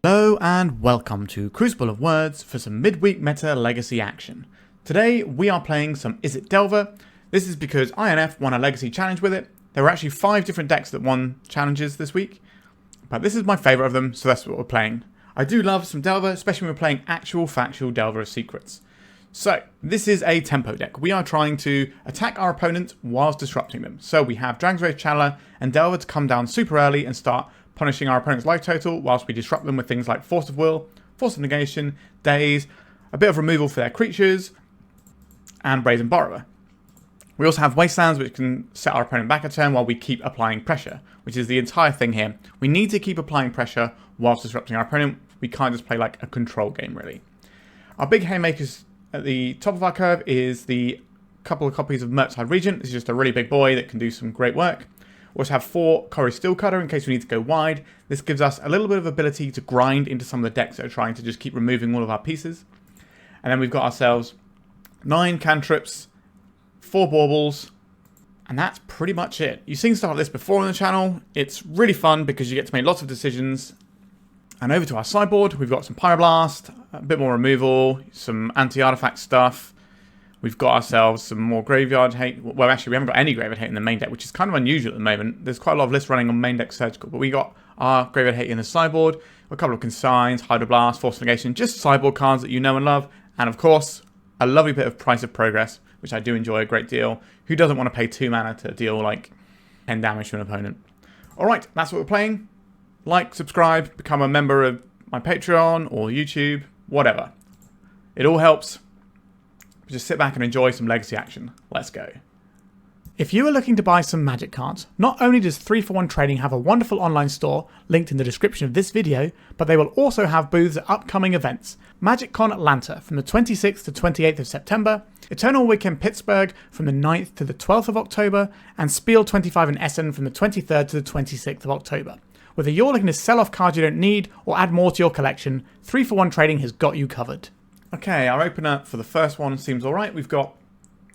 Hello and welcome to Crucible of Words for some midweek meta legacy action. Today we are playing some Izzet Delver. This is because INF won a legacy challenge with it. There were actually 5 different decks that won challenges this week, but this is my favourite of them, so that's what we're playing. I do love some Delver, especially when we're playing actual factual Delver of Secrets. So, this is a tempo deck. We are trying to attack our opponent whilst disrupting them. So we have Dragon's Rage Channeler and Delver to come down super early and start punishing our opponent's life total whilst we disrupt them with things like Force of Will, Force of Negation, Daze, a bit of removal for their creatures, and Brazen Borrower. We also have Wastelands, which can set our opponent back a turn while we keep applying pressure, which is the entire thing here. We need to keep applying pressure whilst disrupting our opponent. We can't just play like a control game, really. Our big haymakers at the top of our curve is the couple of copies of Murktide Regent. This is just a really big boy that can do some great work. We also have 4 Cori-Steel Cutter in case we need to go wide. This gives us a little bit of ability to grind into some of the decks that are trying to just keep removing all of our pieces. And then we've got ourselves 9 cantrips, 4 baubles, and that's pretty much it. You've seen stuff like this before on the channel. It's really fun because you get to make lots of decisions. And over to our sideboard, we've got some Pyroblast, a bit more removal, some anti-artifact stuff. We've got ourselves some more graveyard hate. Well, actually, we haven't got any graveyard hate in the main deck, which is kind of unusual at the moment. There's quite a lot of lists running on main deck surgical, but we got our graveyard hate in the sideboard, a couple of Consigns, Hydroblast, Force of Negation, just sideboard cards that you know and love, and of course, a lovely bit of Price of Progress, which I do enjoy a great deal. Who doesn't want to pay 2 mana to deal like 10 damage to an opponent? Alright, that's what we're playing. Like, subscribe, become a member of my Patreon or YouTube, whatever. It all helps. Just sit back and enjoy some legacy action. Let's go. If you are looking to buy some Magic cards, not only does 3for1 Trading have a wonderful online store linked in the description of this video, but they will also have booths at upcoming events. MagicCon Atlanta from the 26th to 28th of September, Eternal Weekend Pittsburgh from the 9th to the 12th of October, and Spiel 25 in Essen from the 23rd to the 26th of October. Whether you're looking to sell off cards you don't need or add more to your collection, 3for1 Trading has got you covered. Okay, our opener for the first one seems alright. We've got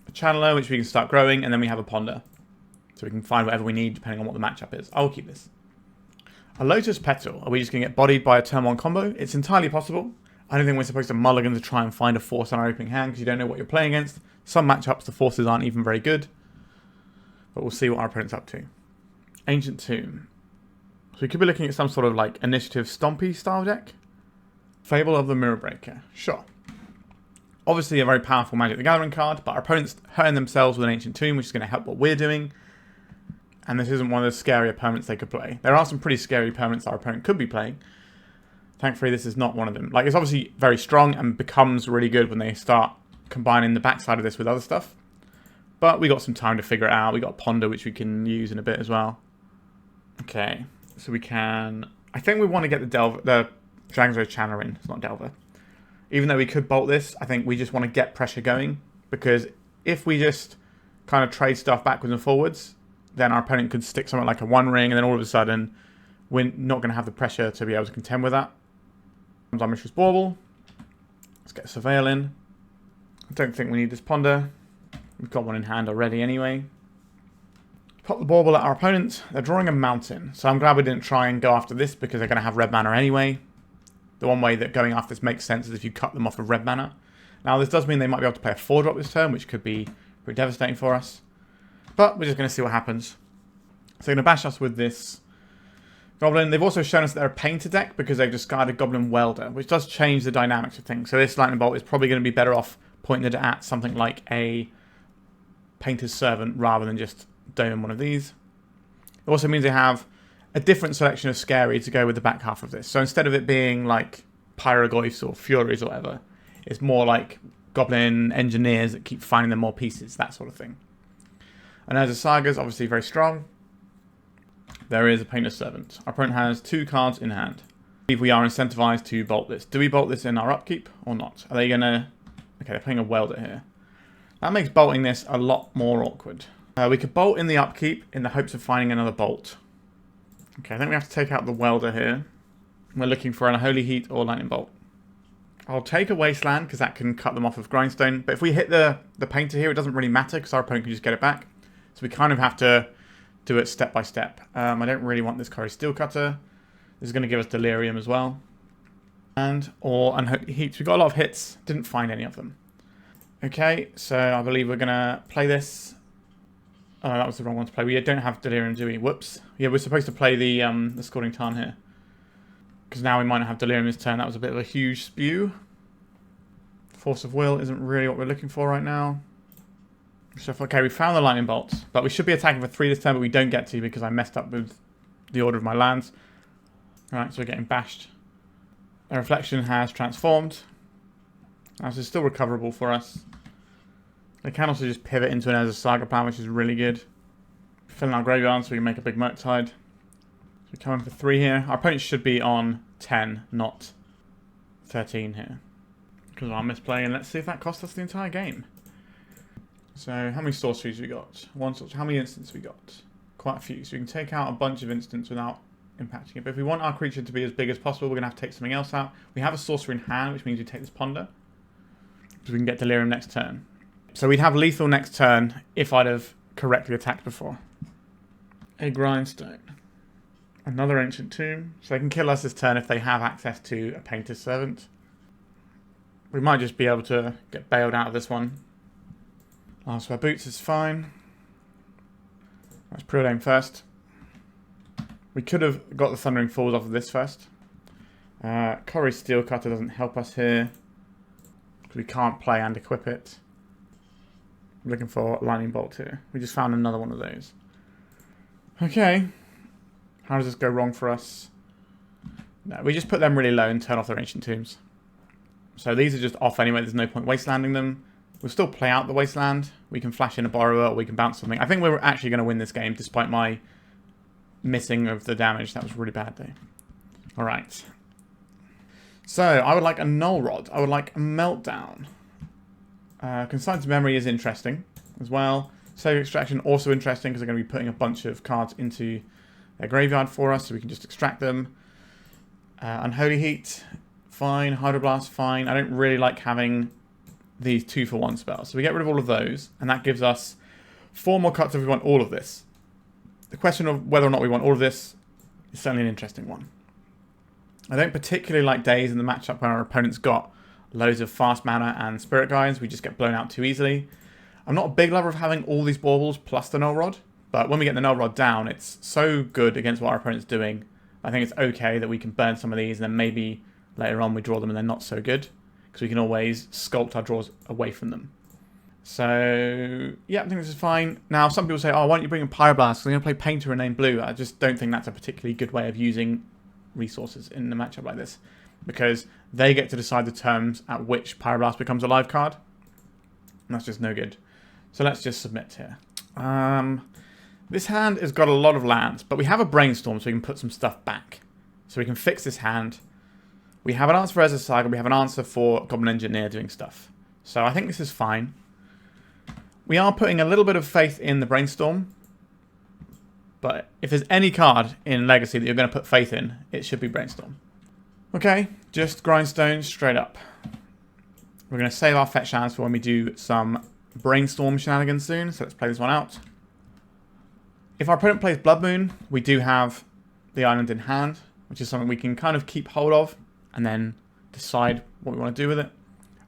a Channeler, which we can start growing, and then we have a Ponder. So we can find whatever we need depending on what the matchup is. I'll keep this. A Lotus Petal. Are we just going to get bodied by a turn 1 combo? It's entirely possible. I don't think we're supposed to mulligan to try and find a force on our opening hand because you don't know what you're playing against. Some matchups, the forces aren't even very good. But we'll see what our opponent's up to. Ancient Tomb. So we could be looking at some sort of like Initiative Stompy style deck. Fable of the Mirror Breaker. Sure. Obviously a very powerful Magic the Gathering card, but our opponent's hurting themselves with an Ancient Tomb, which is going to help what we're doing. And this isn't one of the scarier permanents they could play. There are some pretty scary permanents our opponent could be playing. Thankfully, this is not one of them. Like, it's obviously very strong and becomes really good when they start combining the backside of this with other stuff. But we got some time to figure it out. We got a Ponder, which we can use in a bit as well. Okay, so we can... I think we want to get the Dragon's Rage Channeler in. It's not Delver. Even though we could bolt this, I think we just want to get pressure going. Because if we just kind of trade stuff backwards and forwards, then our opponent could stick something like a 1 ring, and then all of a sudden, we're not going to have the pressure to be able to contend with that. Comes our Mishra's Bauble. Let's get a Surveil in. I don't think we need this Ponder. We've got one in hand already anyway. Pop the Bauble at our opponent. They're drawing a Mountain. So I'm glad we didn't try and go after this because they're going to have red mana anyway. The one way that going after this makes sense is if you cut them off of red mana. Now this does mean they might be able to play a 4-drop this turn, which could be pretty devastating for us. But we're just going to see what happens. So they're going to bash us with this Goblin. They've also shown us that they're a Painter deck because they've discarded Goblin Welder, which does change the dynamics of things. So this Lightning Bolt is probably going to be better off pointing it at something like a Painter's Servant rather than just doming one of these. It also means they have a different selection of Scary to go with the back half of this. So instead of it being like Pyrogoyfs or Furies or whatever, it's more like Goblin Engineers that keep finding them more pieces, that sort of thing. And as a Saga's obviously very strong. There is a Painter's Servant. Our opponent has 2 cards in hand. I believe we are incentivized to bolt this. Do we bolt this in our upkeep or not? Are they going to... Okay, they're playing a Welder here. That makes bolting this a lot more awkward. We could bolt in the upkeep in the hopes of finding another bolt. Okay, I think we have to take out the Welder here. We're looking for an Unholy Heat or Lightning Bolt. I'll take a Wasteland because that can cut them off of Grindstone. But if we hit the Painter here, it doesn't really matter because our opponent can just get it back. So we kind of have to do it step by step. I don't really want this Cori-Steel Cutter. This is going to give us Delirium as well. or Unholy Heat. We got a lot of hits, didn't find any of them. Okay, so I believe we're gonna play this. Oh, that was the wrong one to play. We don't have Delirium, do we? Whoops. Yeah, we're supposed to play the Scalding Tarn here. Because now we might not have Delirium this turn. That was a bit of a huge spew. Force of Will isn't really what we're looking for right now. So, okay, we found the Lightning Bolts. But we should be attacking for 3 this turn, but we don't get to because I messed up with the order of my lands. Alright, so we're getting bashed. The Reflection has transformed. This is still recoverable for us. They can also just pivot into an Urza Saga plan, which is really good. Fill in our graveyard so we can make a big Murktide. So we come in for 3 here. Our opponent should be on 10, not 13 here. Because of our misplay, and let's see if that cost us the entire game. So, how many sorceries we got? 1 sorcery. How many instants we got? Quite a few. So we can take out a bunch of instants without impacting it. But if we want our creature to be as big as possible, we're going to have to take something else out. We have a sorcery in hand, which means we take this Ponder. Because we can get Delirium next turn. So we'd have lethal next turn if I'd have correctly attacked before. A Grindstone. Another Ancient Tomb. So they can kill us this turn if they have access to a Painter's Servant. We might just be able to get bailed out of this one. Last Wear Boots is fine. Let's Preordain first. We could have got the Thundering Falls off of this first. Cori-Steel Cutter doesn't help us here. Because we can't play and equip it. I'm looking for Lightning Bolt here. We just found another one of those. Okay. How does this go wrong for us? No, we just put them really low and turn off their Ancient Tombs. So these are just off anyway. There's no point wastelanding them. We'll still play out the Wasteland. We can flash in a Borrower, or we can bounce something. I think we're actually going to win this game, despite my missing of the damage. That was really bad, though. Alright. So, I would like a Null Rod. I would like a Meltdown. Consigned Memory is interesting as well. Save Extraction, also interesting, because they're going to be putting a bunch of cards into their graveyard for us, so we can just extract them. Unholy Heat, fine. Hydroblast, fine. I don't really like having these 2-for-1 spells. So we get rid of all of those, and that gives us 4 more cuts if we want all of this. The question of whether or not we want all of this is certainly an interesting one. I don't particularly like Daze in the matchup where our opponent's got loads of fast mana and Spirit Guides. We just get blown out too easily. I'm not a big lover of having all these baubles plus the Null Rod, but when we get the Null Rod down, it's so good against what our opponent's doing. I think it's okay that we can burn some of these, and then maybe later on we draw them and they're not so good. Because we can always sculpt our draws away from them. So, yeah, I think this is fine. Now, some people say, oh, why don't you bring in Pyroblast? Because they're going to play Painter and name Blue. I just don't think that's a particularly good way of using resources in a matchup like this. Because they get to decide the terms at which Pyroblast becomes a live card. And that's just no good. So let's just submit here. This hand has got a lot of lands, but we have a Brainstorm so we can put some stuff back. So we can fix this hand. We have an answer for Urza Saga, we have an answer for Goblin Engineer doing stuff. So I think this is fine. We are putting a little bit of faith in the Brainstorm. But if there's any card in Legacy that you're going to put faith in, it should be Brainstorm. Okay, just Grindstone straight up. We're going to save our fetch lands for when we do some Brainstorm shenanigans soon. So let's play this one out. If our opponent plays Blood Moon, we do have the island in hand, which is something we can kind of keep hold of. And then decide what we want to do with it.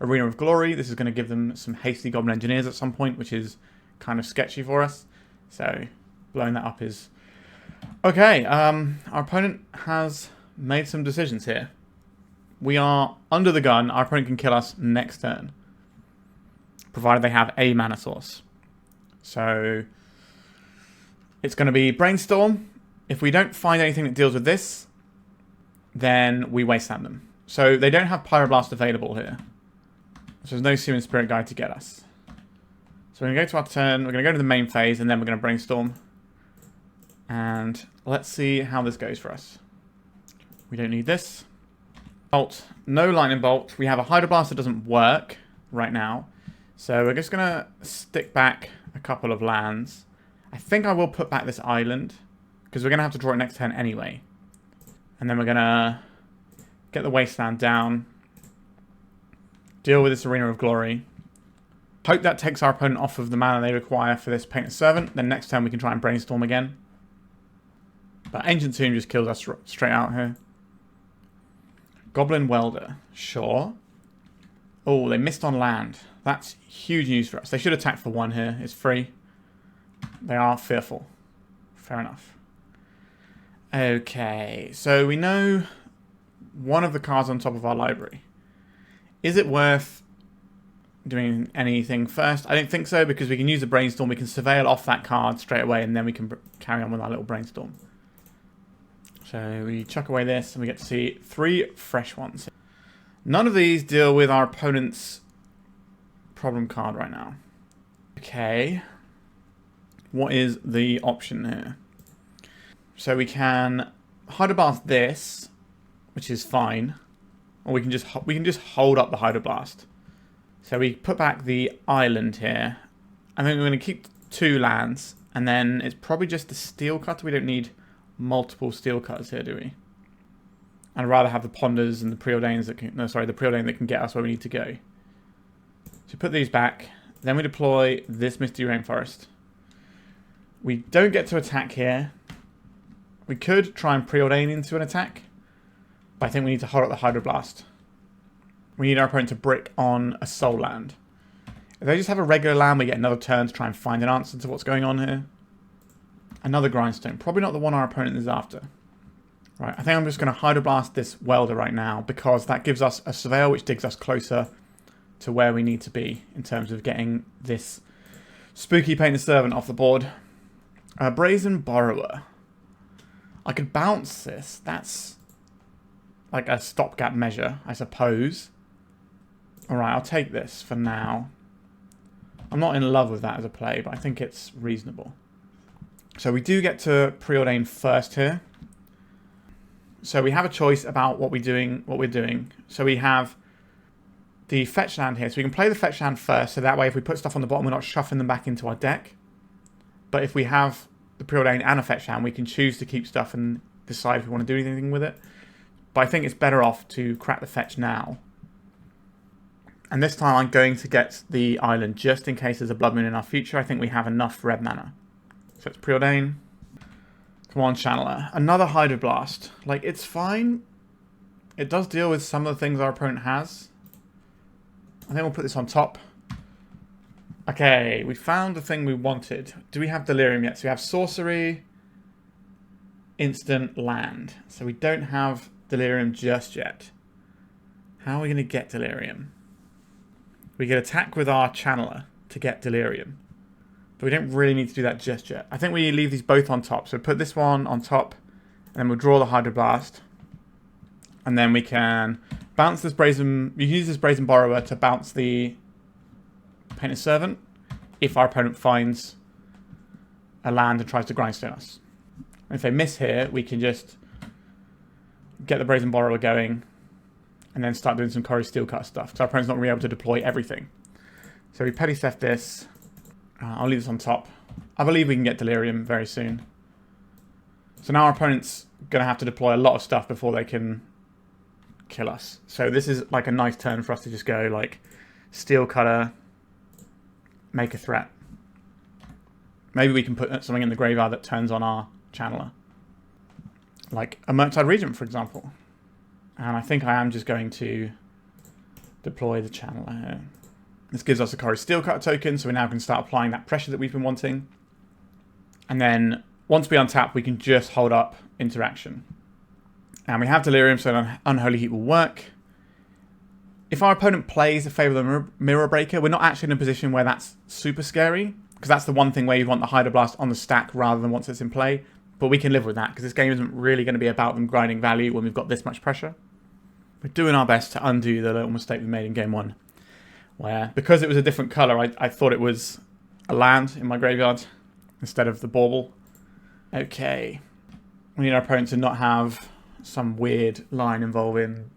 Arena of Glory. This is going to give them some hasty Goblin Engineers at some point, which is kind of sketchy for us. So, blowing that up is... Okay, our opponent has made some decisions here. We are under the gun. Our opponent can kill us next turn. Provided they have a mana source. So, it's going to be Brainstorm. If we don't find anything that deals with this, then we wasteland them. So they don't have Pyroblast available here. So there's no Summon Spirit Guide to get us. So we're going to go to our turn, we're going to go to the main phase, and then we're going to Brainstorm. And let's see how this goes for us. We don't need this. Bolt. No Lightning Bolt. We have a Hydroblast that doesn't work right now. So we're just going to stick back a couple of lands. I think I will put back this island, because we're going to have to draw it next turn anyway. And then we're going to get the Wasteland down. Deal with this Arena of Glory. Hope that takes our opponent off of the mana they require for this Painter's Servant. Then next turn we can try and Brainstorm again. But Ancient Tomb just kills us straight out here. Goblin Welder. Sure. Oh, they missed on land. That's huge news for us. They should attack for 1 here. It's free. They are fearful. Fair enough. Okay, so we know one of the cards on top of our library. Is it worth doing anything first? I don't think so, because we can use the Brainstorm. We can surveil off that card straight away, and then we can carry on with our little Brainstorm. So we chuck away this, and we get to see 3 fresh ones. None of these deal with our opponent's problem card right now. Okay. What is the option here? So we can Hydroblast this, which is fine, or we can just hold up the Hydroblast. So we put back the island here. I think we're going to keep 2 lands, and then it's probably just the Steel Cutter. We don't need multiple Steel Cutters here, do we? I'd rather have the Ponders and the Preordains that can, no, sorry, the Preordain that can get us where we need to go. So put these back. Then we deploy this Misty Rainforest. We don't get to attack here. We could try and Preordain into an attack, but I think we need to hold up the Hydroblast. We need our opponent to brick on a soul land. If they just have a regular land, we get another turn to try and find an answer to what's going on here. Another Grindstone. Probably not the one our opponent is after. Right, I think I'm just going to Hydroblast this Welder right now, because that gives us a Surveil which digs us closer to where we need to be in terms of getting this spooky Painted Servant off the board. Brazen Borrower. I could bounce this. That's like a stopgap measure, I suppose. Alright, I'll take this for now. I'm not in love with that as a play, but I think it's reasonable. So we do get to Preordain first here. So we have a choice about what we're doing. So we have the fetch land here. So we can play the fetch land first, so that way if we put stuff on the bottom, we're not shuffling them back into our deck. But if we have the Preordain and a fetch land, we can choose to keep stuff and decide if we want to do anything with it. But I think it's better off to crack the fetch now. And this time I'm going to get the island just in case there's a Blood Moon in our future. I think we have enough red mana. So it's Preordain. Come on, Channeler. Another Hydroblast. Like, it's fine. It does deal with some of the things our opponent has. I think we'll put this on top. Okay, we found the thing we wanted. Do we have Delirium yet? So we have Sorcery, Instant, Land. So we don't have Delirium just yet. How are we going to get Delirium? We can attack with our Channeler to get Delirium. But we don't really need to do that just yet. I think we leave these both on top. So put this one on top, and then we'll draw the Hydroblast. And then we can bounce this Brazen... We use this Brazen Borrower to bounce the Painted Servant if our opponent finds a land and tries to Grindstone us. And if they miss here, we can just get the Brazen Borrower going and then start doing some Cori-Steel Cutter stuff. So our opponent's not going to be able to deploy everything. So we Petty Theft this. I'll leave this on top. I believe we can get Delirium very soon. So now our opponent's going to have to deploy a lot of stuff before they can kill us. So this is like a nice turn for us to just go like Steel Cutter, make a threat. Maybe we can put something in the graveyard that turns on our Channeler. Like a Murktide Regent, for example. And I think I am just going to deploy the Channeler here. This gives us a Cori-Steel Cutter token, so we now can start applying that pressure that we've been wanting. And then once we untap, we can just hold up interaction. And we have Delirium, so Unholy Heat will work. If our opponent plays a Fable Mirror Breaker, we're not actually in a position where that's super scary, because that's the one thing where you want the Hydroblast on the stack rather than once it's in play. But we can live with that, because this game isn't really going to be about them grinding value when we've got this much pressure. We're doing our best to undo the little mistake we made in game 1. Where, because it was a different colour, I thought it was a land in my graveyard instead of the Bauble. Okay. We need our opponent to not have some weird line involving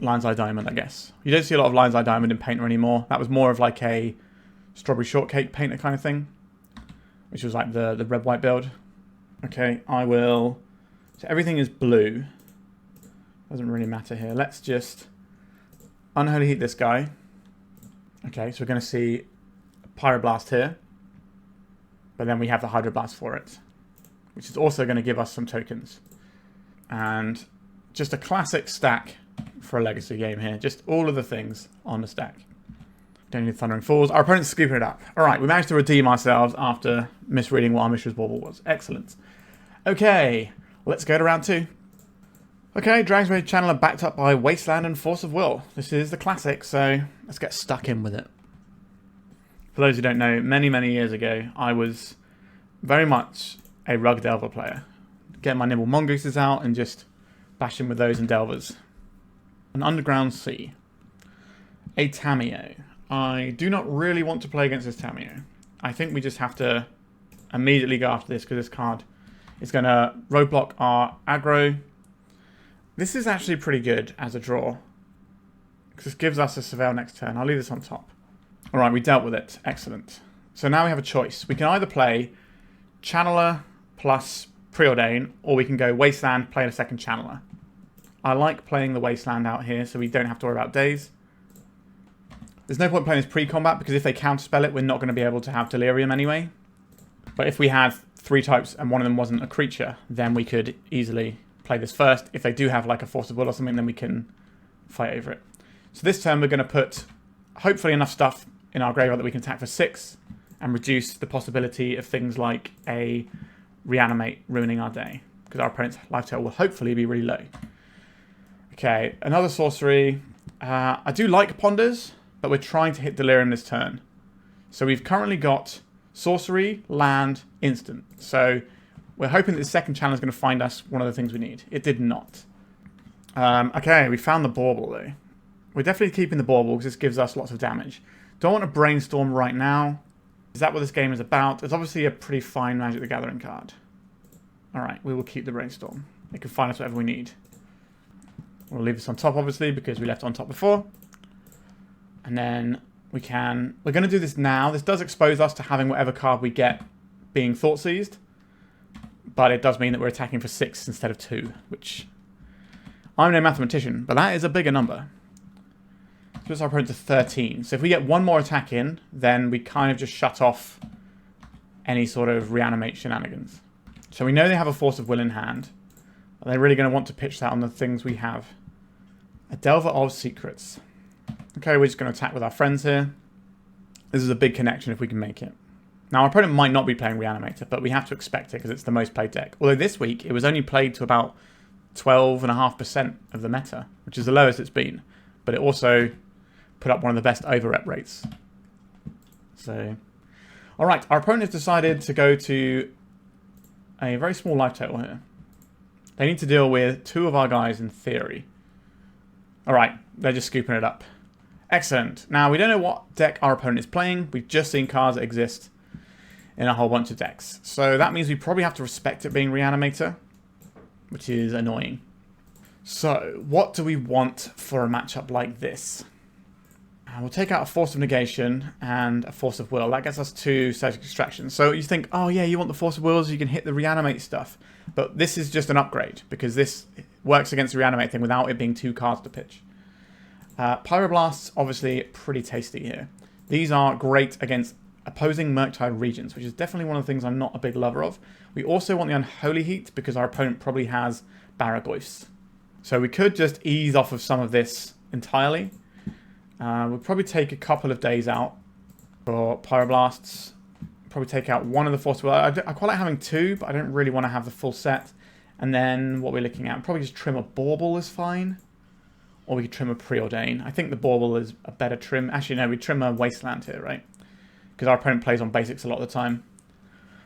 Lion's Eye Diamond, I guess. You don't see a lot of Lion's Eye Diamond in Painter anymore. That was more of like a Strawberry Shortcake Painter kind of thing, which was like the red-white build. Okay, I will... So everything is blue. Doesn't really matter here. Let's just... Unholy Heat this guy. Okay, so we're going to see Pyroblast here. But then we have the Hydroblast for it, which is also going to give us some tokens. And Just a classic stack for a legacy game here. Just all of the things on the stack. Don't need Thundering Falls. Our opponent's scooping it up. Alright, we managed to redeem ourselves after misreading what our Mishra's Bauble was. Excellent. Okay, let's go to round 2. Okay, Dragon's Rage Channeler backed up by Wasteland and Force of Will. This is the classic, so let's get stuck in with it. For those who don't know, many, many years ago, I was very much a Rug Delver player. Getting my Nimble Mongooses out and just bashing with those and Delvers. An Underground Sea. A Tamiyo. I do not really want to play against this Tamiyo. I think we just have to immediately go after this because this card is going to roadblock our aggro. This is actually pretty good as a draw because this gives us a Surveil next turn. I'll leave this on top. Alright, we dealt with it. Excellent. So now we have a choice. We can either play Channeler plus Preordain, or we can go Wasteland, play a second Channeler. I like playing the Wasteland out here so we don't have to worry about Daze. There's no point playing this pre-combat because if they counterspell it, we're not going to be able to have Delirium anyway. But if we had 3 types and one of them wasn't a creature, then we could easily play this first. If they do have like a Force of Will or something, then we can fight over it. So this turn we're going to put hopefully enough stuff in our graveyard that we can attack for 6 and reduce the possibility of things like a Reanimate ruining our day because our opponent's life total will hopefully be really low. Okay, another sorcery. I do like Ponders, but we're trying to hit Delirium this turn. So we've currently got sorcery, land, instant. So we're hoping that the second channel is going to find us one of the things we need. It did not. Okay, we found the Bauble though. We're definitely keeping the Bauble because this gives us lots of damage. Don't want to Brainstorm right now. Is that what this game is about? It's obviously a pretty fine Magic the Gathering card. Alright, we will keep the Brainstorm. It can find us whatever we need. We'll leave this on top obviously because we left it on top before. And then we're going to do this now. This does expose us to having whatever card we get being Thought Seized. But it does mean that we're attacking for 6 instead of 2, which I'm no mathematician, but that is a bigger number. So our opponent to 13. So if we get one more attack in, then we kind of just shut off any sort of Reanimate shenanigans. So we know they have a Force of Will in hand. Are they really going to want to pitch that on the things we have? A Delver of Secrets. Okay, we're just going to attack with our friends here. This is a big connection if we can make it. Now, our opponent might not be playing Reanimator, but we have to expect it because it's the most played deck. Although this week, it was only played to about 12.5% of the meta, which is the lowest it's been. But it also put up one of the best over-rep rates. So, alright, our opponent has decided to go to a very small life total here. They need to deal with 2 of our guys in theory. Alright, they're just scooping it up. Excellent. Now, we don't know what deck our opponent is playing. We've just seen cards that exist in a whole bunch of decks. So that means we probably have to respect it being Reanimator, which is annoying. So, what do we want for a matchup like this? We'll take out a Force of Negation and a Force of Will. That gets us 2 Surgical Extractions. So you think, oh yeah, you want the Force of Will so you can hit the Reanimate stuff. But this is just an upgrade, because this works against the Reanimate thing without it being 2 cards to pitch. Pyroblasts, obviously, pretty tasty here. These are great against opposing Murktide Regents, which is definitely one of the things I'm not a big lover of. We also want the Unholy Heat, because our opponent probably has Barragoyfs. So we could just ease off of some of this entirely. We'll probably take a couple of days out for Pyroblasts. Probably take out one of the Force. Well, I quite like having 2, but I don't really want to have the full set. And then what we're looking at, probably just trim a Bauble is fine. Or we could trim a Preordain. I think the Bauble is a better trim. Actually, no, we trim a Wasteland here, right? Because our opponent plays on basics a lot of the time.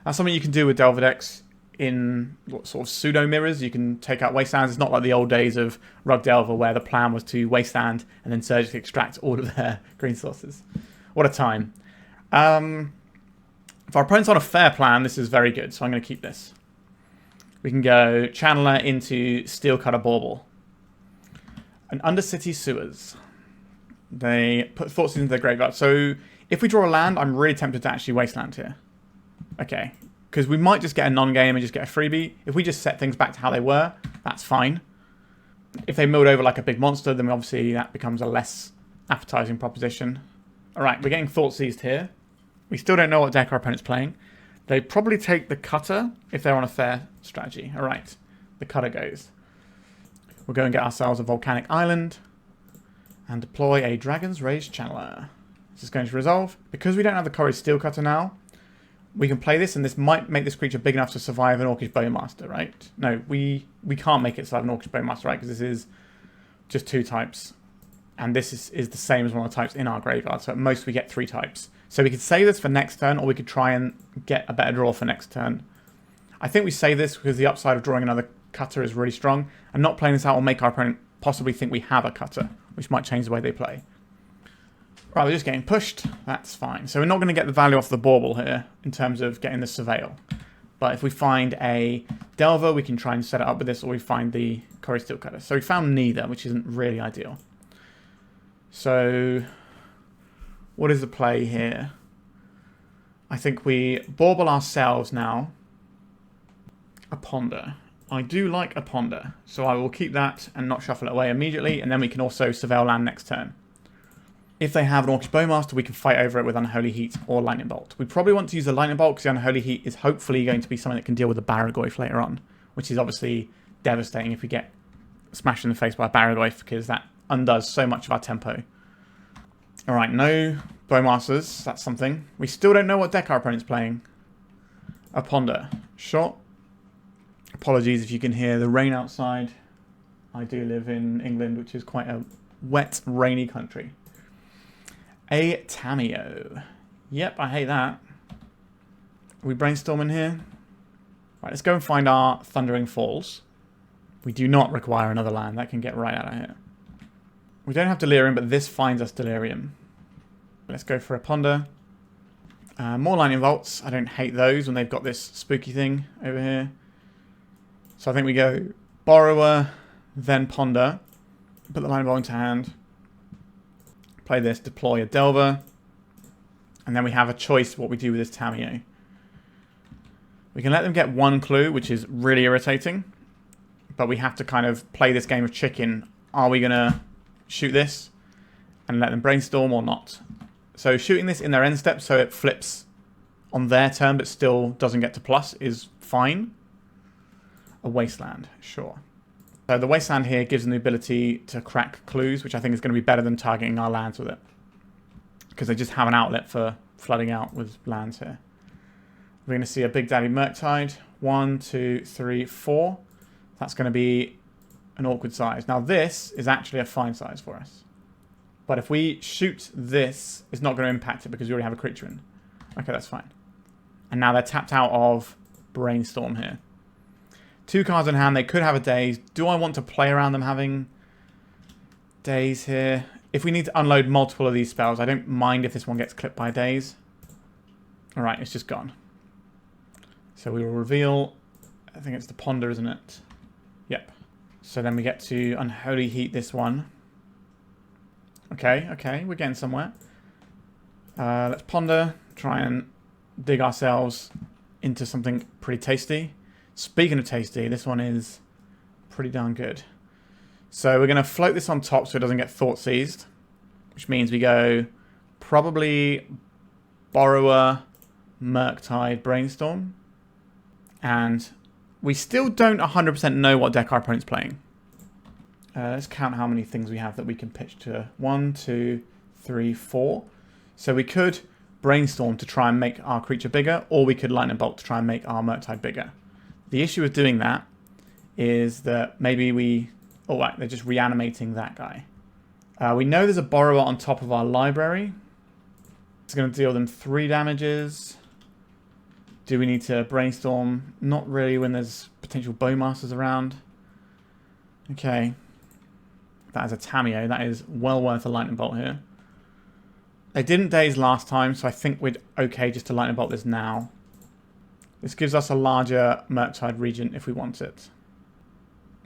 That's something you can do with Delver decks in sort of pseudo mirrors. You can take out Wastelands. It's not like the old days of Rug Delver where the plan was to Wasteland and then surgically extract all of their green sources. What a time. If our opponent's on a fair plan, this is very good, so I'm going to keep this. We can go Channeler into Steel Cutter Bauble. And Undercity Sewers. They put Thoughts into their graveyard. So if we draw a land, I'm really tempted to actually Wasteland here. Okay. Because we might just get a non-game and just get a freebie. If we just set things back to how they were, that's fine. If they milled over like a big monster, then obviously that becomes a less appetizing proposition. Alright, we're getting Thought Seized here. We still don't know what deck our opponent's playing. They probably take the Cutter if they're on a fair strategy. Alright, the Cutter goes. We'll go and get ourselves a Volcanic Island and deploy a Dragon's Rage Channeler. This is going to resolve. Because we don't have the Cori-Steel Cutter now, we can play this, and this might make this creature big enough to survive an Orcish Bowmaster, right? No, we can't make it survive an Orcish Bowmaster, right? Because this is just 2 types. And this is the same as one of the types in our graveyard. So at most we get 3 types. So we could save this for next turn, or we could try and get a better draw for next turn. I think we save this because the upside of drawing another cutter is really strong. And not playing this out will make our opponent possibly think we have a cutter, which might change the way they play. Right, we're just getting pushed. That's fine. So we're not going to get the value off the Bauble here in terms of getting the Surveil. But if we find a Delver, we can try and set it up with this, or we find the Cori-Steel Cutter. So we found neither, which isn't really ideal. So what is the play here? I think we Bauble ourselves now. A Ponder. I do like a Ponder, so I will keep that and not shuffle it away immediately, and then we can also Surveil land next turn. If they have an Orcish Bowmaster, we can fight over it with Unholy Heat or Lightning Bolt. We probably want to use the Lightning Bolt because the Unholy Heat is hopefully going to be something that can deal with the Barragoyf later on, which is obviously devastating if we get smashed in the face by a Barragoyf, because that undoes so much of our tempo. Alright, no Bowmasters, that's something. We still don't know what deck our opponent's playing. A Ponder. Shot. Apologies if you can hear the rain outside. I do live in England, which is quite a wet, rainy country. A Tamiyo. Yep, I hate that. Are we brainstorming here? Right, let's go and find our Thundering Falls. We do not require another land. That can get right out of here. We don't have Delirium, but this finds us Delirium. Let's go for a Ponder. More Lightning Bolts. I don't hate those when they've got this spooky thing over here. So I think we go Borrower, then Ponder. Put the Lightning Bolt into hand. Play this, deploy a Delver. And then we have a choice what we do with this Tamiyo. We can let them get 1 clue, which is really irritating. But we have to kind of play this game of chicken. Are we going to shoot this and let them brainstorm or not? So shooting this in their end step so it flips on their turn but still doesn't get to plus is fine. A Wasteland, sure. So the Wasteland here gives them the ability to crack clues, which I think is going to be better than targeting our lands with it. Because they just have an outlet for flooding out with lands here. We're going to see a Big Daddy Murktide. 1, 2, 3, 4. That's going to be an awkward size. Now this is actually a fine size for us. But if we shoot this, it's not going to impact it because we already have a creature in. Okay, that's fine. And now they're tapped out of Brainstorm here. 2 cards in hand. They could have a Daze. Do I want to play around them having Daze here? If we need to unload multiple of these spells, I don't mind if this one gets clipped by a Daze. Alright, it's just gone. So we will reveal, I think it's the Ponder, isn't it? Yep. So then we get to Unholy Heat this one. Okay, we're getting somewhere. Let's Ponder, try and dig ourselves into something pretty tasty. Speaking of tasty, this one is pretty darn good. So we're going to float this on top so it doesn't get thought seized. Which means we go probably Borrower, Murktide, Brainstorm. And we still don't 100% know what deck our opponent's playing. Let's count how many things we have that we can pitch to. 1, 2, 3, 4. So we could Brainstorm to try and make our creature bigger, or we could Lightning Bolt to try and make our Murktide bigger. The issue with doing that is that maybe we... Oh, right, they're just reanimating that guy. We know there's a Borrower on top of our library. It's going to deal them 3 damages. Do we need to Brainstorm? Not really when there's potential Bowmasters around. Okay. That is a Tamiyo. That is well worth a Lightning Bolt here. They didn't Daze last time, so I think we're okay just to Lightning Bolt this now. This gives us a larger Murktide Regent if we want it.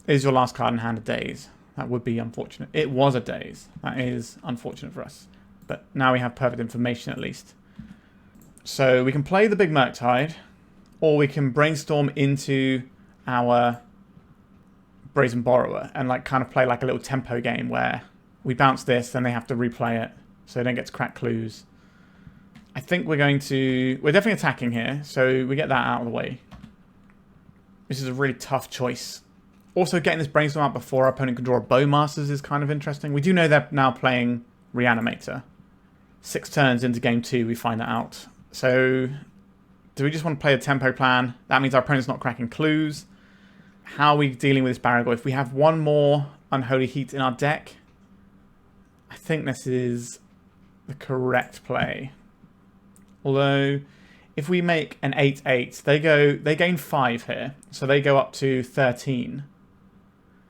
Is your last card in hand a Daze? That would be unfortunate. It was a Daze. That is unfortunate for us. But now we have perfect information at least. So we can play the big Murktide, or we can Brainstorm into our Brazen Borrower and like kind of play like a little tempo game where we bounce this, then they have to replay it so they don't get to crack clues. I think we're definitely attacking here, so we get that out of the way. This is a really tough choice. Also, getting this Brainstorm out before our opponent can draw a Bowmasters is kind of interesting. We do know they're now playing Reanimator. 6 turns into game 2, we find that out. So, do we just want to play a tempo plan? That means our opponent's not cracking clues. How are we dealing with this Barrago? If we have one more Unholy Heat in our deck, I think this is the correct play. Although, if we make an 8-8, they gain 5 here. So they go up to 13.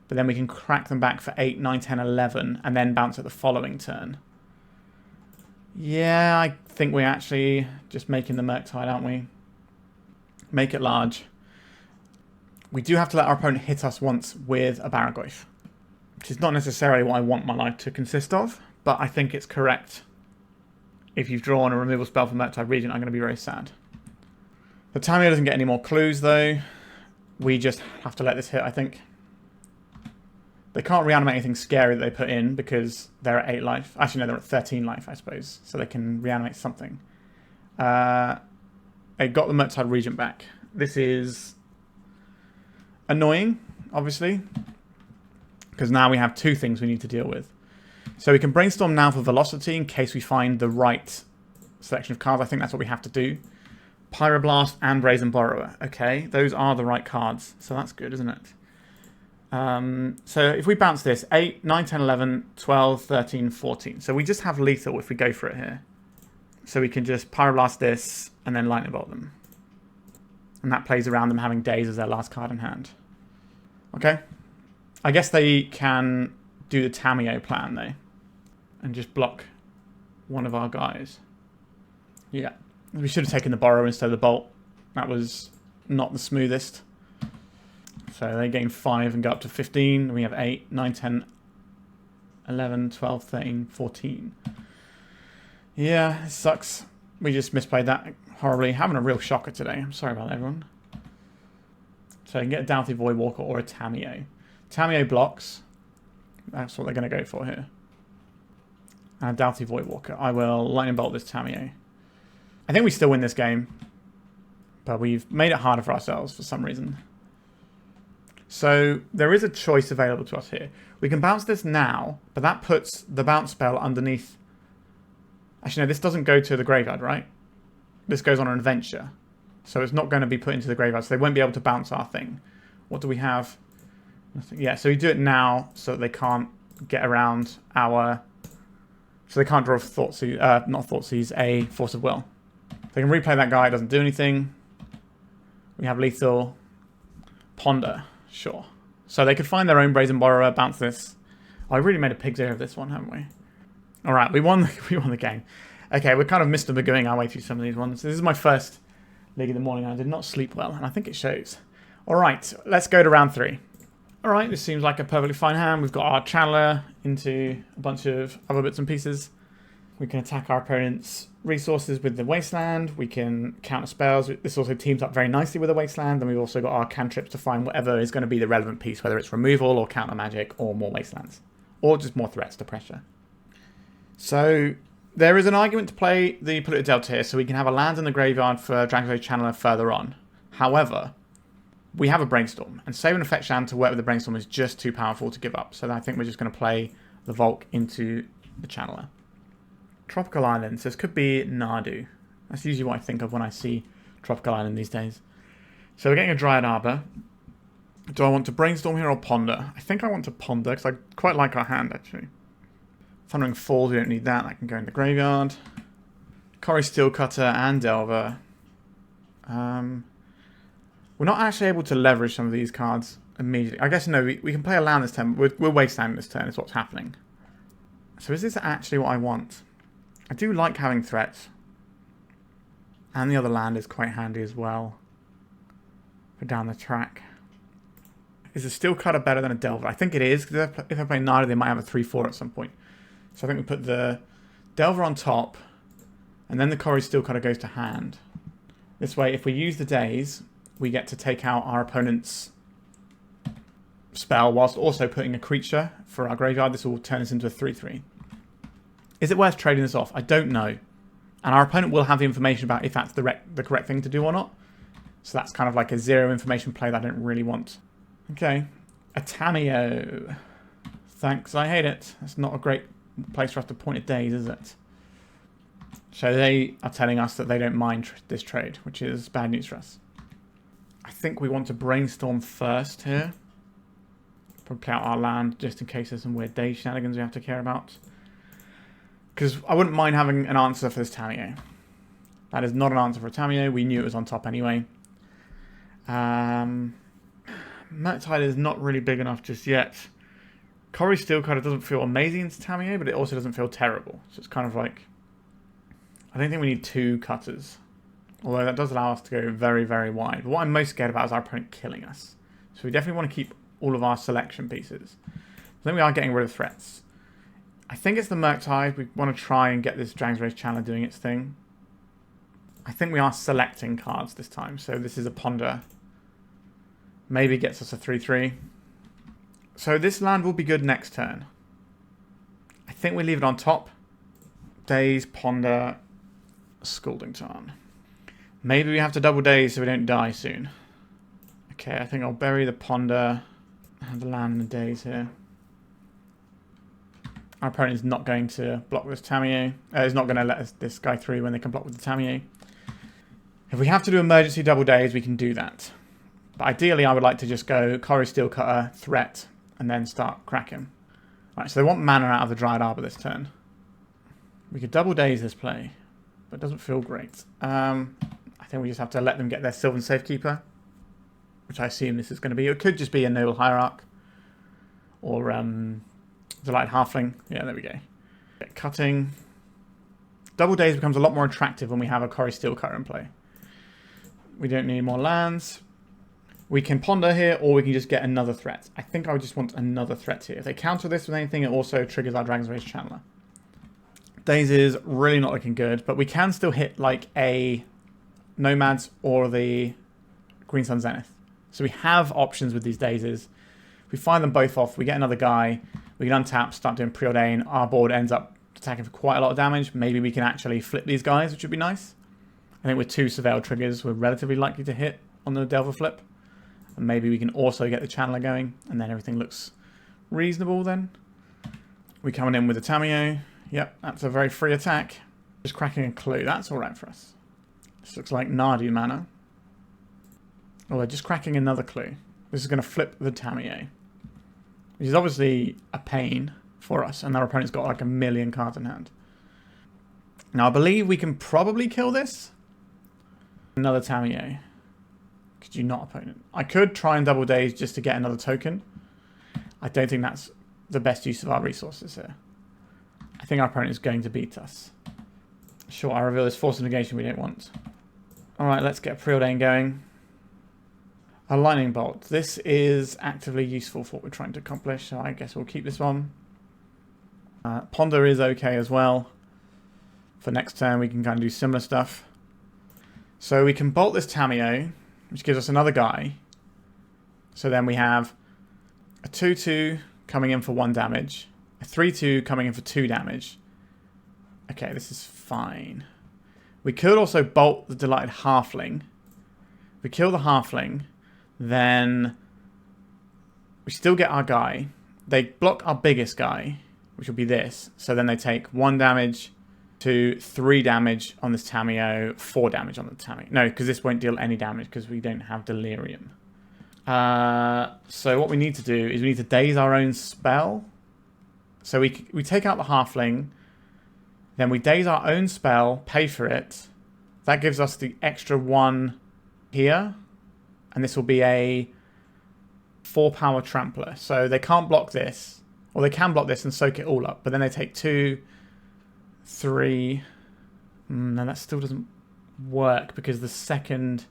But then we can crack them back for 8, 9, 10, 11, and then bounce at the following turn. Yeah, I think we're actually just making the Murktide, aren't we? Make it large. We do have to let our opponent hit us once with a Barragoyf, which is not necessarily what I want my life to consist of, but I think it's correct. If you've drawn a removal spell for Murktide Regent, I'm going to be very sad. The Tamio doesn't get any more clues, though. We just have to let this hit, I think. They can't reanimate anything scary that they put in because they're at 8 life. Actually, no, they're at 13 life, I suppose. So they can reanimate something. They got the Murktide Regent back. This is annoying, obviously, because now we have 2 things we need to deal with. So we can Brainstorm now for Velocity in case we find the right selection of cards. I think that's what we have to do. Pyroblast and Brazen Borrower. Okay, those are the right cards. So that's good, isn't it? So if we bounce this, 8, 9, 10, 11, 12, 13, 14. So we just have lethal if we go for it here. So we can just Pyroblast this and then Lightning Bolt them. And that plays around them having Daze as their last card in hand. Okay. I guess they can do the Tamio plan though. And just block one of our guys. Yeah. We should have taken the Borrower instead of the Bolt. That was not the smoothest. So they gain 5 and go up to 15. We have 8, 9, 10, 11, 12, 13, 14. Yeah, it sucks. We just misplayed that horribly. Having a real shocker today. I'm sorry about that, everyone. So you can get a Doughty Voidwalker or a Tamio. Tamio blocks. That's what they're going to go for here. And a Doughty Voidwalker. I will Lightning Bolt this Tamio. I think we still win this game. But we've made it harder for ourselves for some reason. So there is a choice available to us here. We can bounce this now, but that puts the bounce spell underneath. Actually, no, this doesn't go to the graveyard, right? This goes on an adventure. So it's not going to be put into the graveyard, so they won't be able to bounce our thing. What do we have? Nothing. Yeah, so we do it now so that they can't get around our... So they can't draw Thoughtseize, not Thoughtseize, a Force of Will. They can replay that guy, it doesn't do anything. We have lethal. Ponder. Sure. So they could find their own Brazen Borrower, bounce this. Oh, I really made a pig's ear of this one, haven't we? Alright, we won the game. Okay, we're kind of Mr. Magooing our way through some of these ones. This is my first League in the morning and I did not sleep well, and I think it shows. Alright, let's go to round 3. Alright, this seems like a perfectly fine hand. We've got our Channeler into a bunch of other bits and pieces. We can attack our opponent's resources with the Wasteland. We can counter spells. This also teams up very nicely with the Wasteland. And we've also got our cantrips to find whatever is going to be the relevant piece, whether it's removal or counter magic or more Wastelands. Or just more threats to pressure. So there is an argument to play the Polluted Delta here, so we can have a land in the graveyard for Dragon's Channeler further on. However, we have a Brainstorm. And saving a fetch land to work with the Brainstorm is just too powerful to give up. So I think we're just going to play the Volk into the Channeler. Tropical Island, so this could be Nadu. That's usually what I think of when I see Tropical Island these days. So we're getting a Dryad Arbor. Do I want to Brainstorm here or Ponder? I think I want to Ponder, because I quite like our hand, actually. Thundering Falls, we don't need that. That can go in the graveyard. Cori-Steel Cutter and Delver. We're not actually able to leverage some of these cards immediately. I guess, no, we can play a land this turn. We're Wasteland this turn, is what's happening. So is this actually what I want? I do like having threats. And the other land is quite handy as well. For down the track. Is a Steel Cutter better than a Delver? I think it is, because if I play Nadu, they might have a 3-4 at some point. So I think we put the Delver on top, and then the Cori-Steel Cutter goes to hand. This way, if we use the Daze, we get to take out our opponent's spell, whilst also putting a creature for our graveyard. This will turn us into a 3-3. Is it worth trading this off? I don't know. And our opponent will have the information about if that's the correct thing to do or not. So that's kind of like a zero information play that I don't really want. Okay. A Tamiyo. Thanks, I hate it. It's not a great place for us to point at Daze, is it? So they are telling us that they don't mind this trade, which is bad news for us. I think we want to Brainstorm first here. Probably play out our land just in case there's some weird Daze shenanigans we have to care about. Because I wouldn't mind having an answer for this Tamiyo. That is not an answer for a Tamiyo. We knew it was on top anyway. Murktide is not really big enough just yet. Cori-Steel Cutter doesn't feel amazing into Tamiyo, but it also doesn't feel terrible. So it's kind of like... I don't think we need 2 cutters. Although that does allow us to go very, very wide. But what I'm most scared about is our opponent killing us. So we definitely want to keep all of our selection pieces. I think we are getting rid of threats. I think it's the Murktide. We want to try and get this Dragon's Rage Channeler doing its thing. I think we are selecting cards this time. So this is a Ponder. Maybe gets us a 3-3. So this land will be good next turn. I think we leave it on top. Daze, Ponder, Scalding Tarn. Maybe we have to double Daze so we don't die soon. Okay, I think I'll bury the Ponder. Have the land and the Daze here. Our opponent is not going to block this Tamiyo. Is not going to let this guy through when they can block with the Tamiyo. If we have to do emergency double Daze, we can do that. But ideally, I would like to just go Cori-Steel Cutter, threat, and then start cracking. Right, so they want mana out of the Dryad Arbor this turn. We could double Daze this play, but it doesn't feel great. I think we just have to let them get their Sylvan Safekeeper, which I assume this is going to be. It could just be a Noble Hierarch, or Delighted Halfling. Yeah, there we go. Get cutting. Double Daze becomes a lot more attractive when we have a Cori-Steel Cutter in play. We don't need more lands. We can Ponder here, or we can just get another threat. I think I would just want another threat here. If they counter this with anything, it also triggers our Dragon's Rage Channeler. Daze is really not looking good, but we can still hit like a Nomads or the Green Sun Zenith. So we have options with these Dazes. If we find them both off, we get another guy, we can untap, start doing Preordain. Our board ends up attacking for quite a lot of damage. Maybe we can actually flip these guys, which would be nice. I think with 2 Surveil triggers, we're relatively likely to hit on the Delver flip. And maybe we can also get the Channeler going, and then everything looks reasonable then. We're coming in with the Tamiyo. Yep, that's a very free attack. Just cracking a clue. That's alright for us. This looks like Nardu mana. Oh, they're just cracking another clue. This is going to flip the Tamiyo, which is obviously a pain for us, and our opponent's got like 1,000,000 cards in hand. Now, I believe we can probably kill this. Another Tamiyo. Could you not, opponent? I could try and double Daze just to get another token. I don't think that's the best use of our resources here. I think our opponent is going to beat us. Sure, I reveal this Force of Negation we don't want. Alright, let's get a Preordain going. A Lightning Bolt. This is actively useful for what we're trying to accomplish, so I guess we'll keep this one. Ponder is okay as well. For next turn, we can kind of do similar stuff. So we can bolt this Tamiyo, which gives us another guy. So then we have a 2-2 coming in for 1 damage. A 3-2 coming in for 2 damage. Okay, this is fine. We could also bolt the Delighted Halfling. If we kill the Halfling, then we still get our guy. They block our biggest guy, which will be this. So then they take 1 damage to 3 damage on this Tamiyo, 4 damage on the Tamiyo. No, because this won't deal any damage because we don't have Delirium. So what we need to do is we need to Daze our own spell. So we take out the Halfling, then we Daze our own spell, pay for it. That gives us the extra 1 here. And this will be a 4-power Trampler. So they can't block this. Or they can block this and soak it all up. But then they take 2, 3. No, that still doesn't work because the second...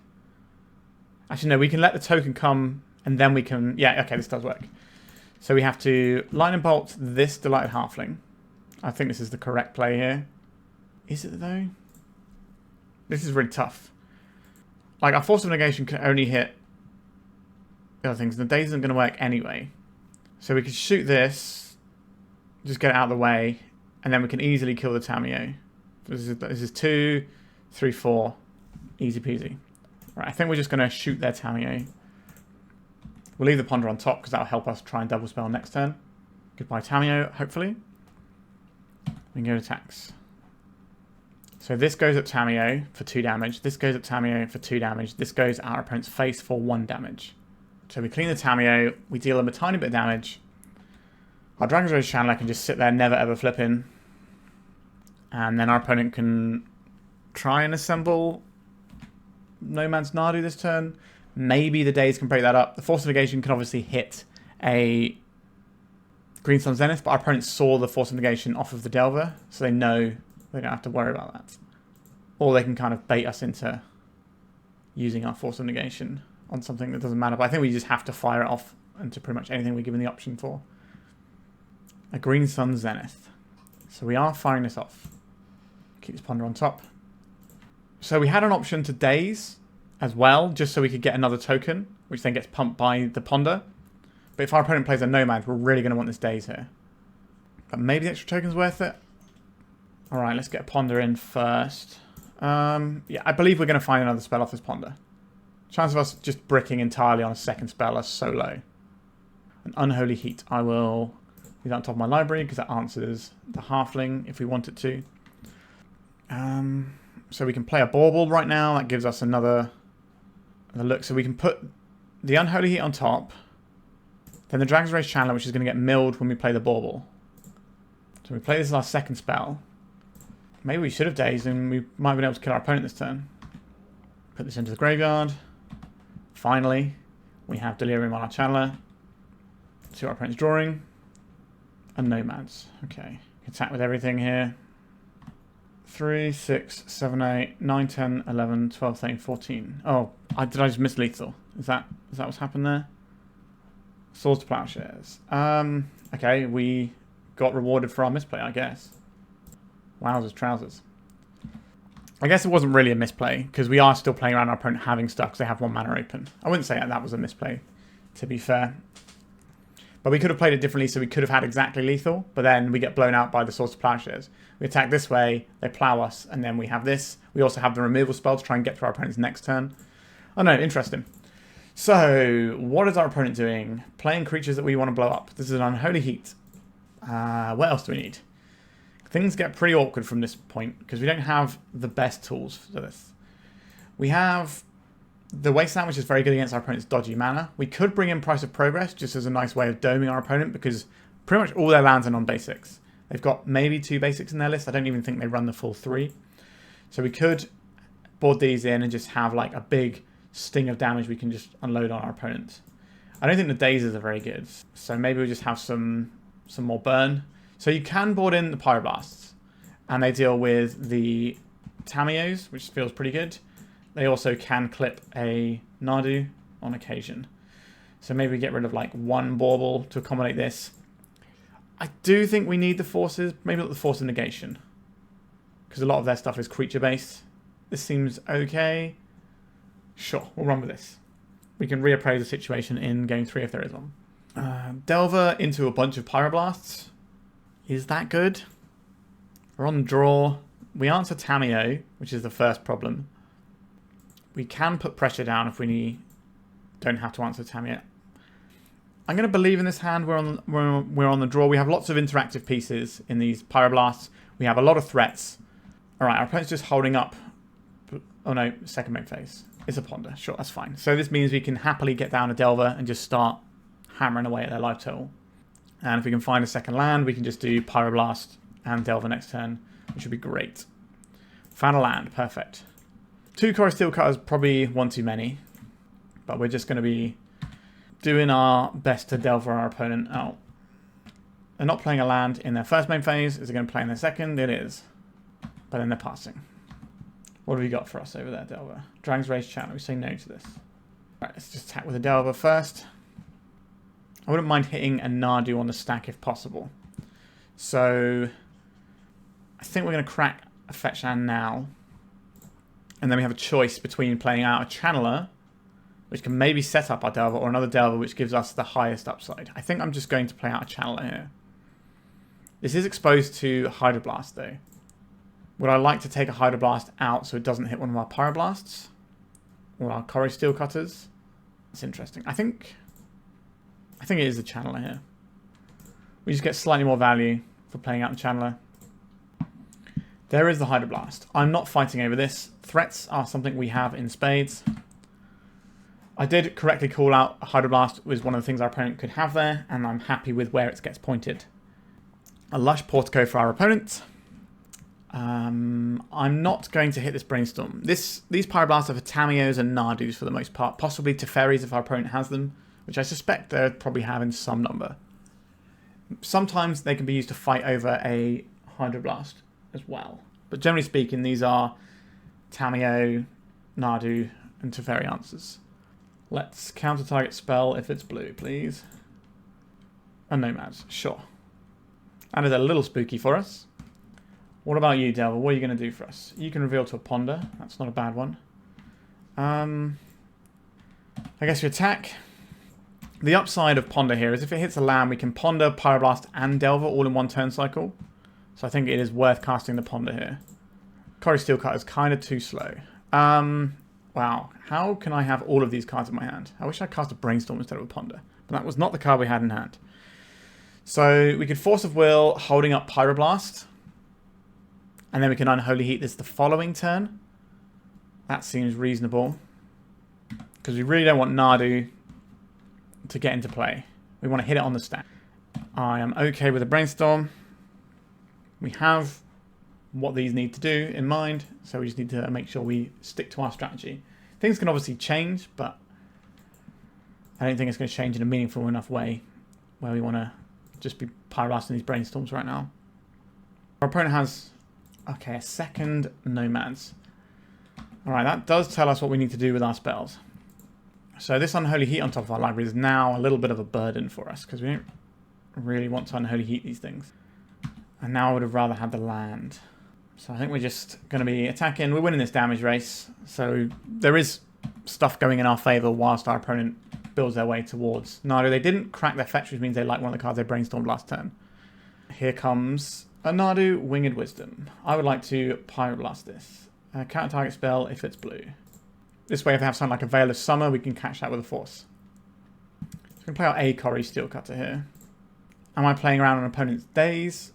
Actually, no, we can let the token come and then we can... Yeah, okay, this does work. So we have to Lightning Bolt this Delighted Halfling. I think this is the correct play here. Is it, though? This is really tough. Like, our Force of Negation can only hit the other things. The Daze isn't going to work anyway. So we can shoot this, just get it out of the way, and then we can easily kill the Tamiyo. This is 2, 3, 4. Easy peasy. Right, I think we're just going to shoot their Tamiyo. We'll leave the Ponder on top because that'll help us try and double spell next turn. Goodbye Tamiyo, hopefully. We can go to attacks. So this goes at Tamiyo for 2 damage. This goes at Tamiyo for 2 damage. This goes at our opponent's face for 1 damage. So we clean the Tamiyo. We deal them a tiny bit of damage. Our Dragon's Rage Channeler can just sit there, never ever flipping. And then our opponent can try and assemble Nomad's Nadu this turn. Maybe the Daze can break that up. The Force of Negation can obviously hit a Green Sun Zenith, but our opponent saw the Force of Negation off of the Delver, so they know they don't have to worry about that. Or they can kind of bait us into using our Force of Negation on something that doesn't matter. But I think we just have to fire it off into pretty much anything we're given the option for. A Green Sun Zenith. So we are firing this off. Keep this Ponder on top. So we had an option to Daze as well, just so we could get another token, which then gets pumped by the Ponder. But if our opponent plays a Nomad, we're really going to want this Daze here. But maybe the extra token's worth it. Alright, let's get a Ponder in first. Yeah, I believe we're going to find another spell off this Ponder. Chance of us just bricking entirely on a second spell are so low. An Unholy Heat. I will leave that on top of my library because that answers the Halfling if we want it to. So we can play a Bauble right now. That gives us another look. So we can put the Unholy Heat on top. Then the Dragon's Rage Channeler, which is going to get milled when we play the Bauble. So we play this as our second spell. Maybe we should have Dazed and we might have been able to kill our opponent this turn. Put this into the graveyard. Finally, we have Delirium on our Channeler. See what our opponent's drawing. And Nomads. Okay. Attack with everything here. 3, 6, 7, 8, 9, 10, 11, 12, 13, 14. Oh, did I just miss lethal? Is that what's happened there? Swords to Plowshares. Okay, we got rewarded for our misplay, I guess. Wowzers, trousers. I guess it wasn't really a misplay, because we are still playing around our opponent having stuff because they have 1 mana open. I wouldn't say that was a misplay, to be fair. But we could have played it differently, so we could have had exactly lethal, but then we get blown out by the Swords to Plowshares. We attack this way, they plow us, and then we have this. We also have the removal spell to try and get to our opponent's next turn. Oh no, interesting. So, what is our opponent doing? Playing creatures that we want to blow up. This is an Unholy Heat. What else do we need? Things get pretty awkward from this point, because we don't have the best tools for this. We have the Wasteland, which is very good against our opponent's dodgy mana. We could bring in Price of Progress, just as a nice way of doming our opponent, because pretty much all their lands are non-basics. They've got maybe 2 basics in their list. I don't even think they run the full 3. So we could board these in and just have like a big sting of damage we can just unload on our opponent. I don't think the Dazes are very good. So maybe we just have some more burn. So you can board in the Pyroblasts. And they deal with the Tamiyos, which feels pretty good. They also can clip a Nadu on occasion. So maybe we get rid of like 1 Bauble to accommodate this. I do think we need the forces. Maybe not the Force of Negation. Because a lot of their stuff is creature-based. This seems okay. Sure, we'll run with this. We can reappraise the situation in game 3 if there is one. Delver into a bunch of Pyroblasts. Is that good? We're on the draw. We answer Tamiyo, which is the first problem. We can put pressure down if we don't have to answer Tamiyo. I'm going to believe in this hand. We're on the draw. We have lots of interactive pieces in these Pyroblasts. We have a lot of threats. All right, our opponent's just holding up. Oh no, second main phase. It's a Ponder. Sure, that's fine. So this means we can happily get down a Delver and just start hammering away at their life total. And if we can find a second land, we can just do Pyroblast and Delver next turn, which would be great. Found a land. Perfect. 2 Cori-Steel Cutters, probably 1 too many. But we're just going to be doing our best to Delver our opponent out. They're not playing a land in their first main phase. Is it going to play in their second? It is. But then they're passing. What have you got for us over there, Delver? Dragon's Rage Channel. We say no to this. Right, let's just attack with a Delver first. I wouldn't mind hitting a Nadu on the stack if possible. So I think we're going to crack a fetch land now. And then we have a choice between playing out a Channeler, which can maybe set up our Delver, or another Delver, which gives us the highest upside. I think I'm just going to play out a Channeler here. This is exposed to Hydroblast, though. Would I like to take a Hydroblast out so it doesn't hit one of our Pyroblasts? Or our Cori-Steel Cutters? That's interesting. I think I think it is the Channeler here. We just get slightly more value for playing out the Channeler. There is the Hydroblast. I'm not fighting over this. Threats are something we have in spades. I did correctly call out Hydroblast was one of the things our opponent could have there, and I'm happy with where it gets pointed. A Lush Portico for our opponent. I'm not going to hit this Brainstorm. These Pyroblasts are for Tamios and Nardus for the most part. Possibly Teferis if our opponent has them, which I suspect they'll probably have in some number. Sometimes they can be used to fight over a Hydroblast as well. But generally speaking, these are Tamio, Nardu, and Teferi answers. Let's counter target spell if it's blue, please. And Nomads, sure. That is a little spooky for us. What about you, Delver? What are you going to do for us? You can reveal to a Ponder. That's not a bad one. I guess you attack. The upside of Ponder here is if it hits a land, we can Ponder, Pyroblast, and Delver all in one turn cycle. So I think it is worth casting the Ponder here. Cori-Steel Cutter is kind of too slow. Wow. How can I have all of these cards in my hand? I wish I cast a Brainstorm instead of a Ponder. But that was not the card we had in hand. So we could Force of Will, holding up Pyroblast. And then we can Unholy Heat this the following turn. That seems reasonable. Because we really don't want Nardu to get into play. We want to hit it on the stack. I am okay with a Brainstorm. We have what these need to do in mind, so we just need to make sure we stick to our strategy. Things can obviously change, but I don't think it's going to change in a meaningful enough way where we want to just be Pyroblasting these Brainstorms right now. Our opponent has, okay, a second Nomads. Alright, that does tell us what we need to do with our spells. So this Unholy Heat on top of our library is now a little bit of a burden for us, because we don't really want to Unholy Heat these things. And now I would have rather had the land. So I think we're just going to be attacking. We're winning this damage race. So there is stuff going in our favour whilst our opponent builds their way towards Nardu. They didn't crack their fetch, which means they like one of the cards they brainstormed last turn. Here comes a Nardu Winged Wisdom. I would like to Pyroblast this. Counter target spell if it's blue. This way if they have something like a Veil of Summer, we can catch that with a Force. So we can play out a Cori-Steel Cutter here. Am I playing around on opponent's Daze?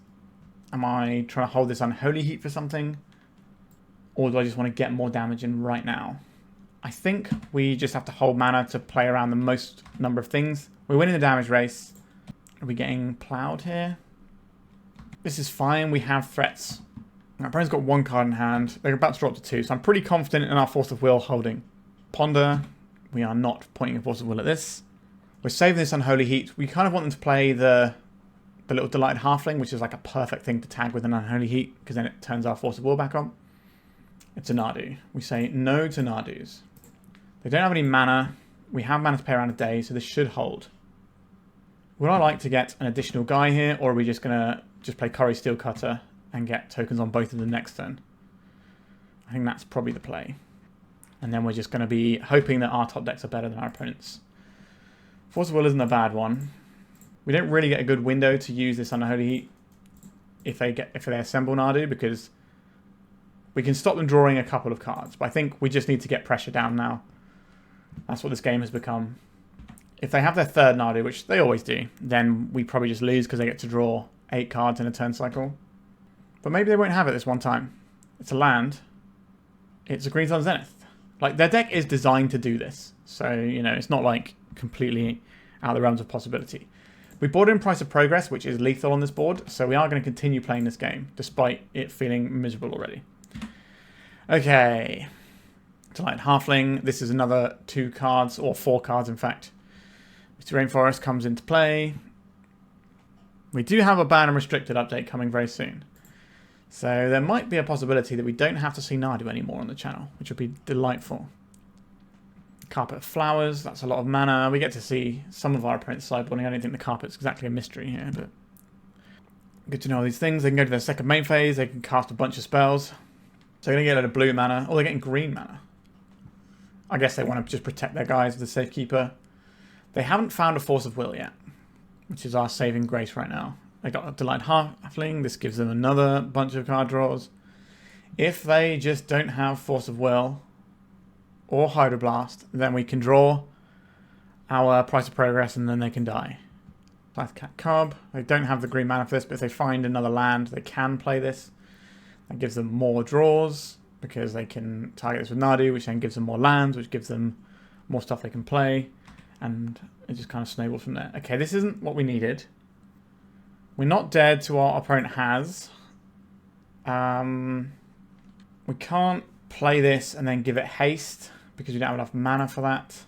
Am I trying to hold this Unholy Heat for something? Or do I just want to get more damage in right now? I think we just have to hold mana to play around the most number of things. We're winning the damage race. Are we getting plowed here? This is fine. We have threats. Our opponent's got one card in hand. They're about to drop to 2, so I'm pretty confident in our Force of Will holding. Ponder. We are not pointing a Force of Will at this. We're saving this Unholy Heat. We kind of want them to play the little Delighted Halfling, which is like a perfect thing to tag with an Unholy Heat, because then it turns our Force of Will back on. It's a Nardu. We say no to Nardus. They don't have any mana. We have mana to pay around a day, so this should hold. Would I like to get an additional guy here, or are we just going to just play Cori-Steel Cutter and get tokens on both of them next turn? I think that's probably the play. And then we're just going to be hoping that our top decks are better than our opponents. Force of Will isn't a bad one. We don't really get a good window to use this Unholy Heat if they assemble Nardu, because we can stop them drawing a couple of cards. But I think we just need to get pressure down now. That's what this game has become. If they have their third Nardu, which they always do, then we probably just lose because they get to draw 8 cards in a turn cycle. But maybe they won't have it this one time. It's a land. It's a Green Sun Zenith. Like, their deck is designed to do this. So, you know, it's not like completely out of the realms of possibility. We bought in Price of Progress, which is lethal on this board, so we are going to continue playing this game, despite it feeling miserable already. Okay. Delighted Halfling. This is another 2 cards, or 4 cards in fact. Misty Rainforest comes into play. We do have a ban and restricted update coming very soon. So there might be a possibility that we don't have to see Nardu anymore on the channel, which would be delightful. Carpet of Flowers, that's a lot of mana. We get to see some of our opponent's sideboarding. I don't think the carpet's exactly a mystery here, but good to know all these things. They can go to their second main phase. They can cast a bunch of spells. So they're going to get a lot of blue mana. Oh, they're getting green mana. I guess they want to just protect their guys with the Safekeeper. They haven't found a Force of Will yet, which is our saving grace right now. They got a Delighted Halfling. This gives them another bunch of card draws. If they just don't have Force of Will or Hydroblast, then we can draw our price of progress, and then they can die. Cat Cub. They don't have the green mana for this, but if they find another land, they can play this. That gives them more draws, because they can target this with Nadu, which then gives them more lands, which gives them more stuff they can play. And it just kind of snowballs from there. Okay, this isn't what we needed. We're not dead to what our opponent has. We can't play this and then give it haste, because we don't have enough mana for that.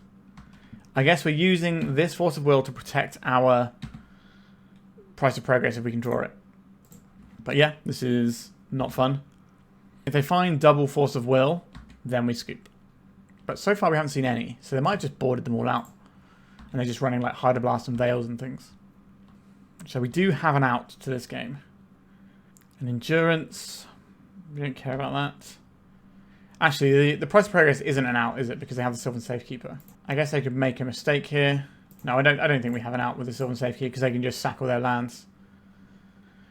I guess we're using this Force of Will to protect our price of progress if we can draw it. But yeah, this is not fun. If they find double Force of Will, then we scoop. But so far we haven't seen any, so they might have just boarded them all out. And they're just running like Hydroblast and Veils and things. So we do have an out to this game. An Endurance. We don't care about that. Actually, the price of progress isn't an out, is it? Because they have the Sylvan Safekeeper. I guess they could make a mistake here. No, I don't think we have an out with the Sylvan Safekeeper, because they can just sack all their lands.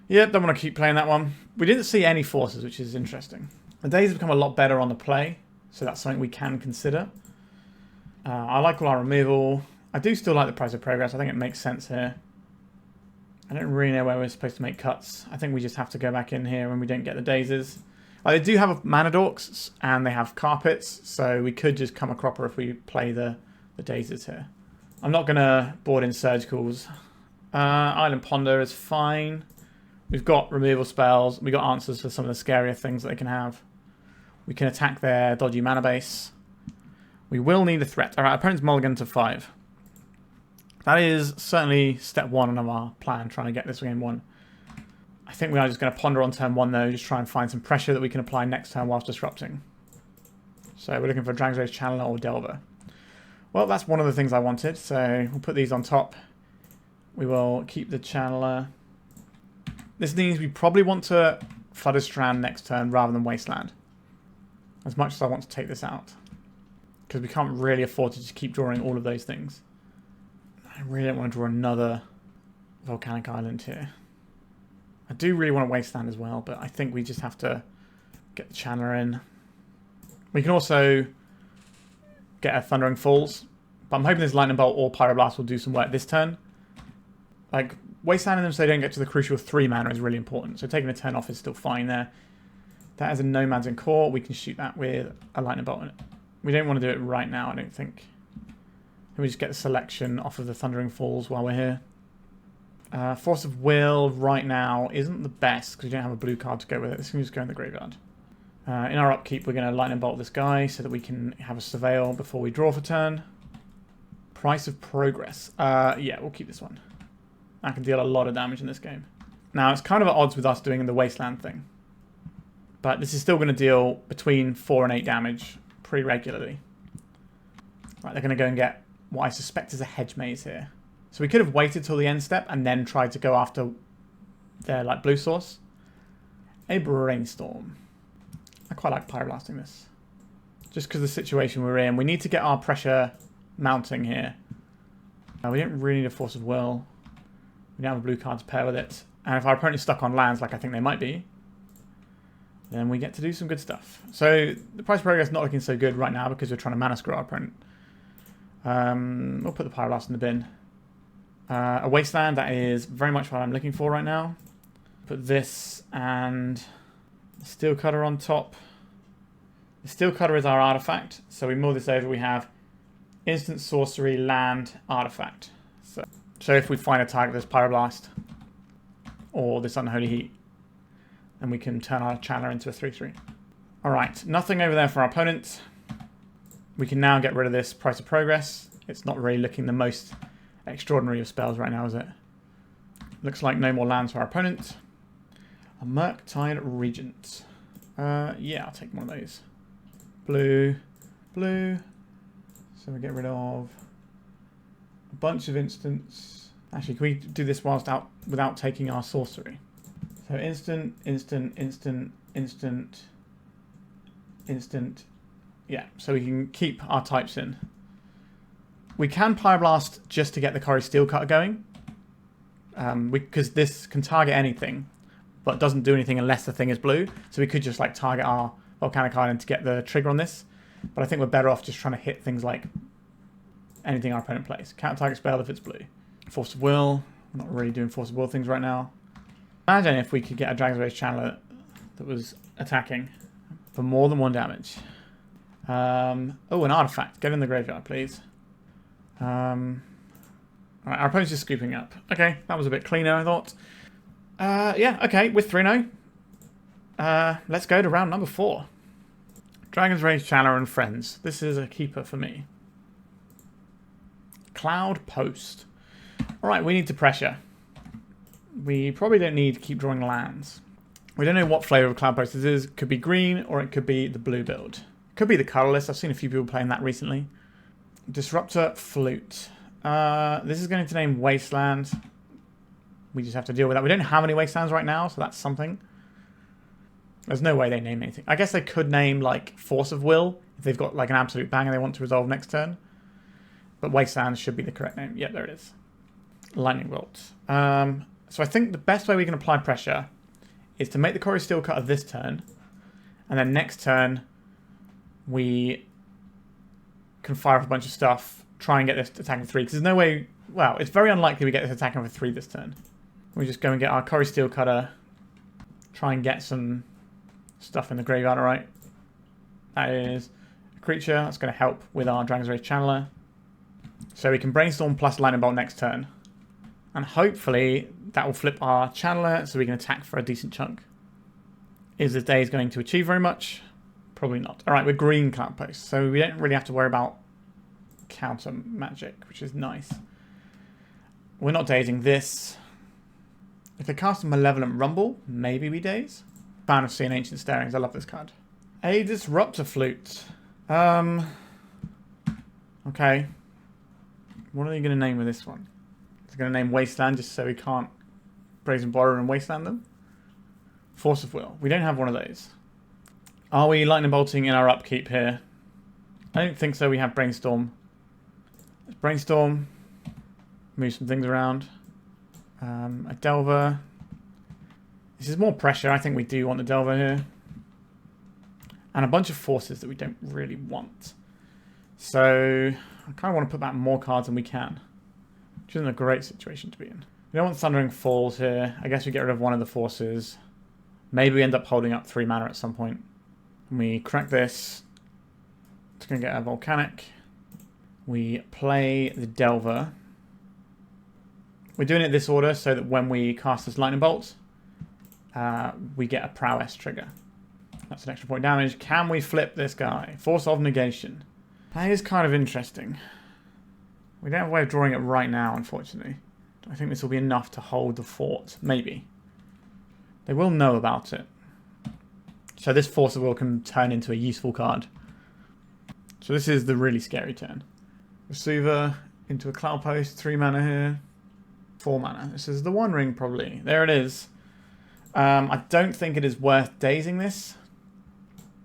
Yep, don't want to keep playing that one. We didn't see any forces, which is interesting. The Daze have become a lot better on the play, so that's something we can consider. I like all our removal. I do still like the price of progress. I think it makes sense here. I don't really know where we're supposed to make cuts. I think we just have to go back in here when we don't get the Dazes. They do have mana dorks, and they have carpets, so we could just come a cropper if we play the Dazes here. I'm not going to board in Surgicals. Island Ponder is fine. We've got removal spells. We've got answers for some of the scarier things that they can have. We can attack their dodgy mana base. We will need a threat. Alright, opponent's mulligan to 5. That is certainly step 1 of our plan, trying to get this game won. I think we are just going to ponder on turn 1 though, just try and find some pressure that we can apply next turn whilst disrupting. So we're looking for Dragon's Rage Channeler or Delver. Well, that's one of the things I wanted, so we'll put these on top. We will keep the Channeler. This means we probably want to Flooded Strand next turn rather than Wasteland. As much as I want to take this out. Because we can't really afford to just keep drawing all of those things. I really don't want to draw another Volcanic Island here. I do really want to Wasteland as well, but I think we just have to get the Channeler in. We can also get a Thundering Falls, but I'm hoping this Lightning Bolt or Pyroblast will do some work this turn. Like, Wastelanding them so they don't get to the crucial 3 mana is really important, so taking a turn off is still fine there. That is a Nomads in Core. We can shoot that with a Lightning Bolt in it. We don't want to do it right now, I don't think. Can we just get the selection off of the Thundering Falls while we're here? Force of Will right now isn't the best because we don't have a blue card to go with it. This can just go in the graveyard. In our upkeep, we're going to Lightning Bolt this guy so that we can have a Surveil before we draw for turn. Price of Progress. Yeah, we'll keep this one. That can deal a lot of damage in this game. Now, it's kind of at odds with us doing the Wasteland thing. But this is still going to deal between 4 and 8 damage pretty regularly. Right, they're going to go and get what I suspect is a Hedge Maze here. So we could have waited till the end step and then tried to go after their like blue source. A Brainstorm. I quite like Pyroblasting this. Just because of the situation we're in. We need to get our pressure mounting here. We don't really need a Force of Will. We don't have a blue card to pair with it. And if our opponent is stuck on lands like I think they might be, then we get to do some good stuff. So the price of progress is not looking so good right now because we're trying to mana screw our opponent. We'll put the Pyroblast in the bin. A Wasteland, that is very much what I'm looking for right now. Put this and the Steel Cutter on top. The Steel Cutter is our artifact, so we mull this over. We have instant sorcery, land, artifact. So if we find a target, this Pyroblast or this Unholy Heat, then we can turn our Channeler into a 3/3. Alright, nothing over there for our opponent. We can now get rid of this Price of Progress. It's not really looking the most extraordinary of spells right now, is it? Looks like no more lands for our opponent. A Murktide Regent. Yeah, I'll take one of those. Blue. Blue. So we get rid of a bunch of instants. Actually, can we do this without taking our sorcery? So instant, instant, instant, instant, instant. Yeah, so we can keep our types in. We can Pyroblast just to get the Cori-Steel Cutter going. Because this can target anything, but doesn't do anything unless the thing is blue. So we could just like target our Volcanic Island to get the trigger on this. But I think we're better off just trying to hit things like anything our opponent plays. Counter target spell if it's blue. Force of Will. We're not really doing Force of Will things right now. Imagine if we could get a Dragon's Rage Channeler that was attacking for more than 1 damage. Oh, an artifact. Get in the graveyard, please. Alright, our opponent's just scooping up. Okay, that was a bit cleaner, I thought. Yeah, okay, with 3-0. Let's go to round number 4. Dragon's Rage Channeler and Friends. This is a keeper for me. Cloud Post. Alright, we need to pressure. We probably don't need to keep drawing lands. We don't know what flavour of Cloud Post this is. Could be green, or it could be the blue build. Could be the colourless. I've seen a few people playing that recently. Disruptor Flute. This is going to name Wasteland. We just have to deal with that. We don't have any Wastelands right now, so that's something. There's no way they name anything. I guess they could name, like, Force of Will, if they've got, like, an absolute banger they want to resolve next turn. But Wasteland should be the correct name. Yep, there it is. Lightning Bolt. So I think the best way we can apply pressure is to make the Cori-Steel Cutter this turn, and then next turn we can fire off a bunch of stuff, try and get this attacking for 3, because there's no way... Well, it's very unlikely we get this attacking for 3 this turn. We just go and get our Cori-Steel Cutter, try and get some stuff in the graveyard, alright? That is a creature. That's going to help with our Dragon's Rage Channeler. So we can Brainstorm plus Lightning Bolt next turn. And hopefully that will flip our Channeler so we can attack for a decent chunk. Is the Daze going to achieve very much? Probably not. Alright, we're green Cloud Post, so we don't really have to worry about counter magic, which is nice. We're not dazing this. If they cast a Malevolent Rumble, maybe we daze. Fan of seeing Ancient Starings. I love this card. A Disruptor Flute. Okay. What are they going to name with this one? They're going to name Wasteland just so we can't Brazen Borrower and Wasteland them. Force of Will. We don't have one of those. Are we lightning bolting in our upkeep here? I don't think so. We have Brainstorm. Let's Brainstorm. Move some things around. A Delver. This is more pressure. I think we do want the Delver here. And a bunch of forces that we don't really want. So I kind of want to put back more cards than we can. Which isn't a great situation to be in. We don't want Thundering Falls here. I guess we get rid of one of the forces. Maybe we end up holding up 3 mana at some point. And we crack this. It's going to get a Volcanic. We play the Delver. We're doing it this order so that when we cast this Lightning Bolt, we get a Prowess trigger. That's an extra point damage. Can we flip this guy? Force of Negation. That is kind of interesting. We don't have a way of drawing it right now, unfortunately. I think this will be enough to hold the fort. Maybe. They will know about it. So this Force of Will can turn into a useful card. So this is the really scary turn. Receiver into a Cloud Post. 3 mana here. 4 mana. This is the One Ring, probably. There it is. I don't think it is worth dazing this.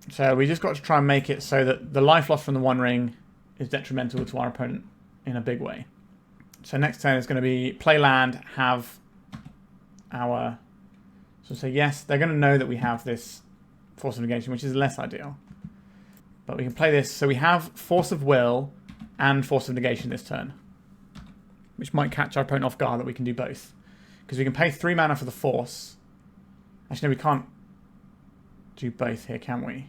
So we just got to try and make it so that the life loss from the One Ring is detrimental to our opponent in a big way. So next turn is going to be play land, have our... So say yes, they're going to know that we have this Force of Negation, which is less ideal. But we can play this. So we have Force of Will and Force of Negation this turn. Which might catch our opponent off guard that we can do both. Because we can pay 3 mana for the Force. Actually, no, we can't do both here, can we?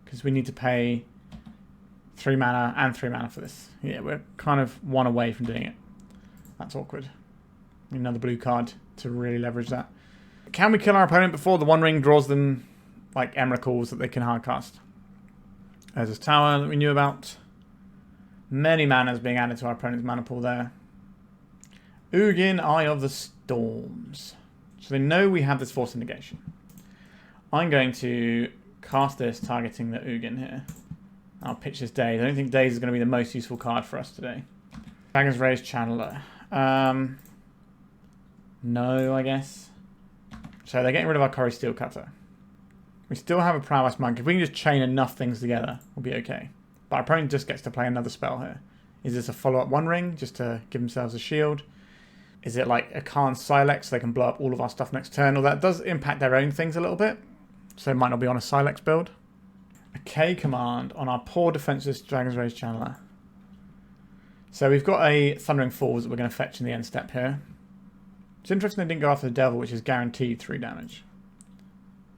Because we need to pay 3 mana and 3 mana for this. Yeah, we're kind of 1 away from doing it. That's awkward. Another blue card to really leverage that. Can we kill our opponent before the One Ring draws them like Emeralds that they can hardcast? There's this tower that we knew about. Many manas being added to our opponent's mana pool there. Ugin, Eye of the Storms. So they know we have this Force of Negation. I'm going to cast this targeting the Ugin here. I'll pitch this Daze. I don't think Daze is going to be the most useful card for us today. Dragon's Rage Channeler. No, I guess. So they're getting rid of our Cori-Steel Cutter. We still have a Prowess Monk. If we can just chain enough things together, we'll be okay. But our opponent just gets to play another spell here. Is this a follow-up One Ring, just to give themselves a shield? Is it like a Karn Silex so they can blow up all of our stuff next turn? Or that does impact their own things a little bit. So it might not be on a Silex build. A K command on our poor defenseless Dragon's Rage Channeler. So we've got a Thundering Falls that we're going to fetch in the end step here. It's interesting they didn't go after the Delver, which is guaranteed 3 damage.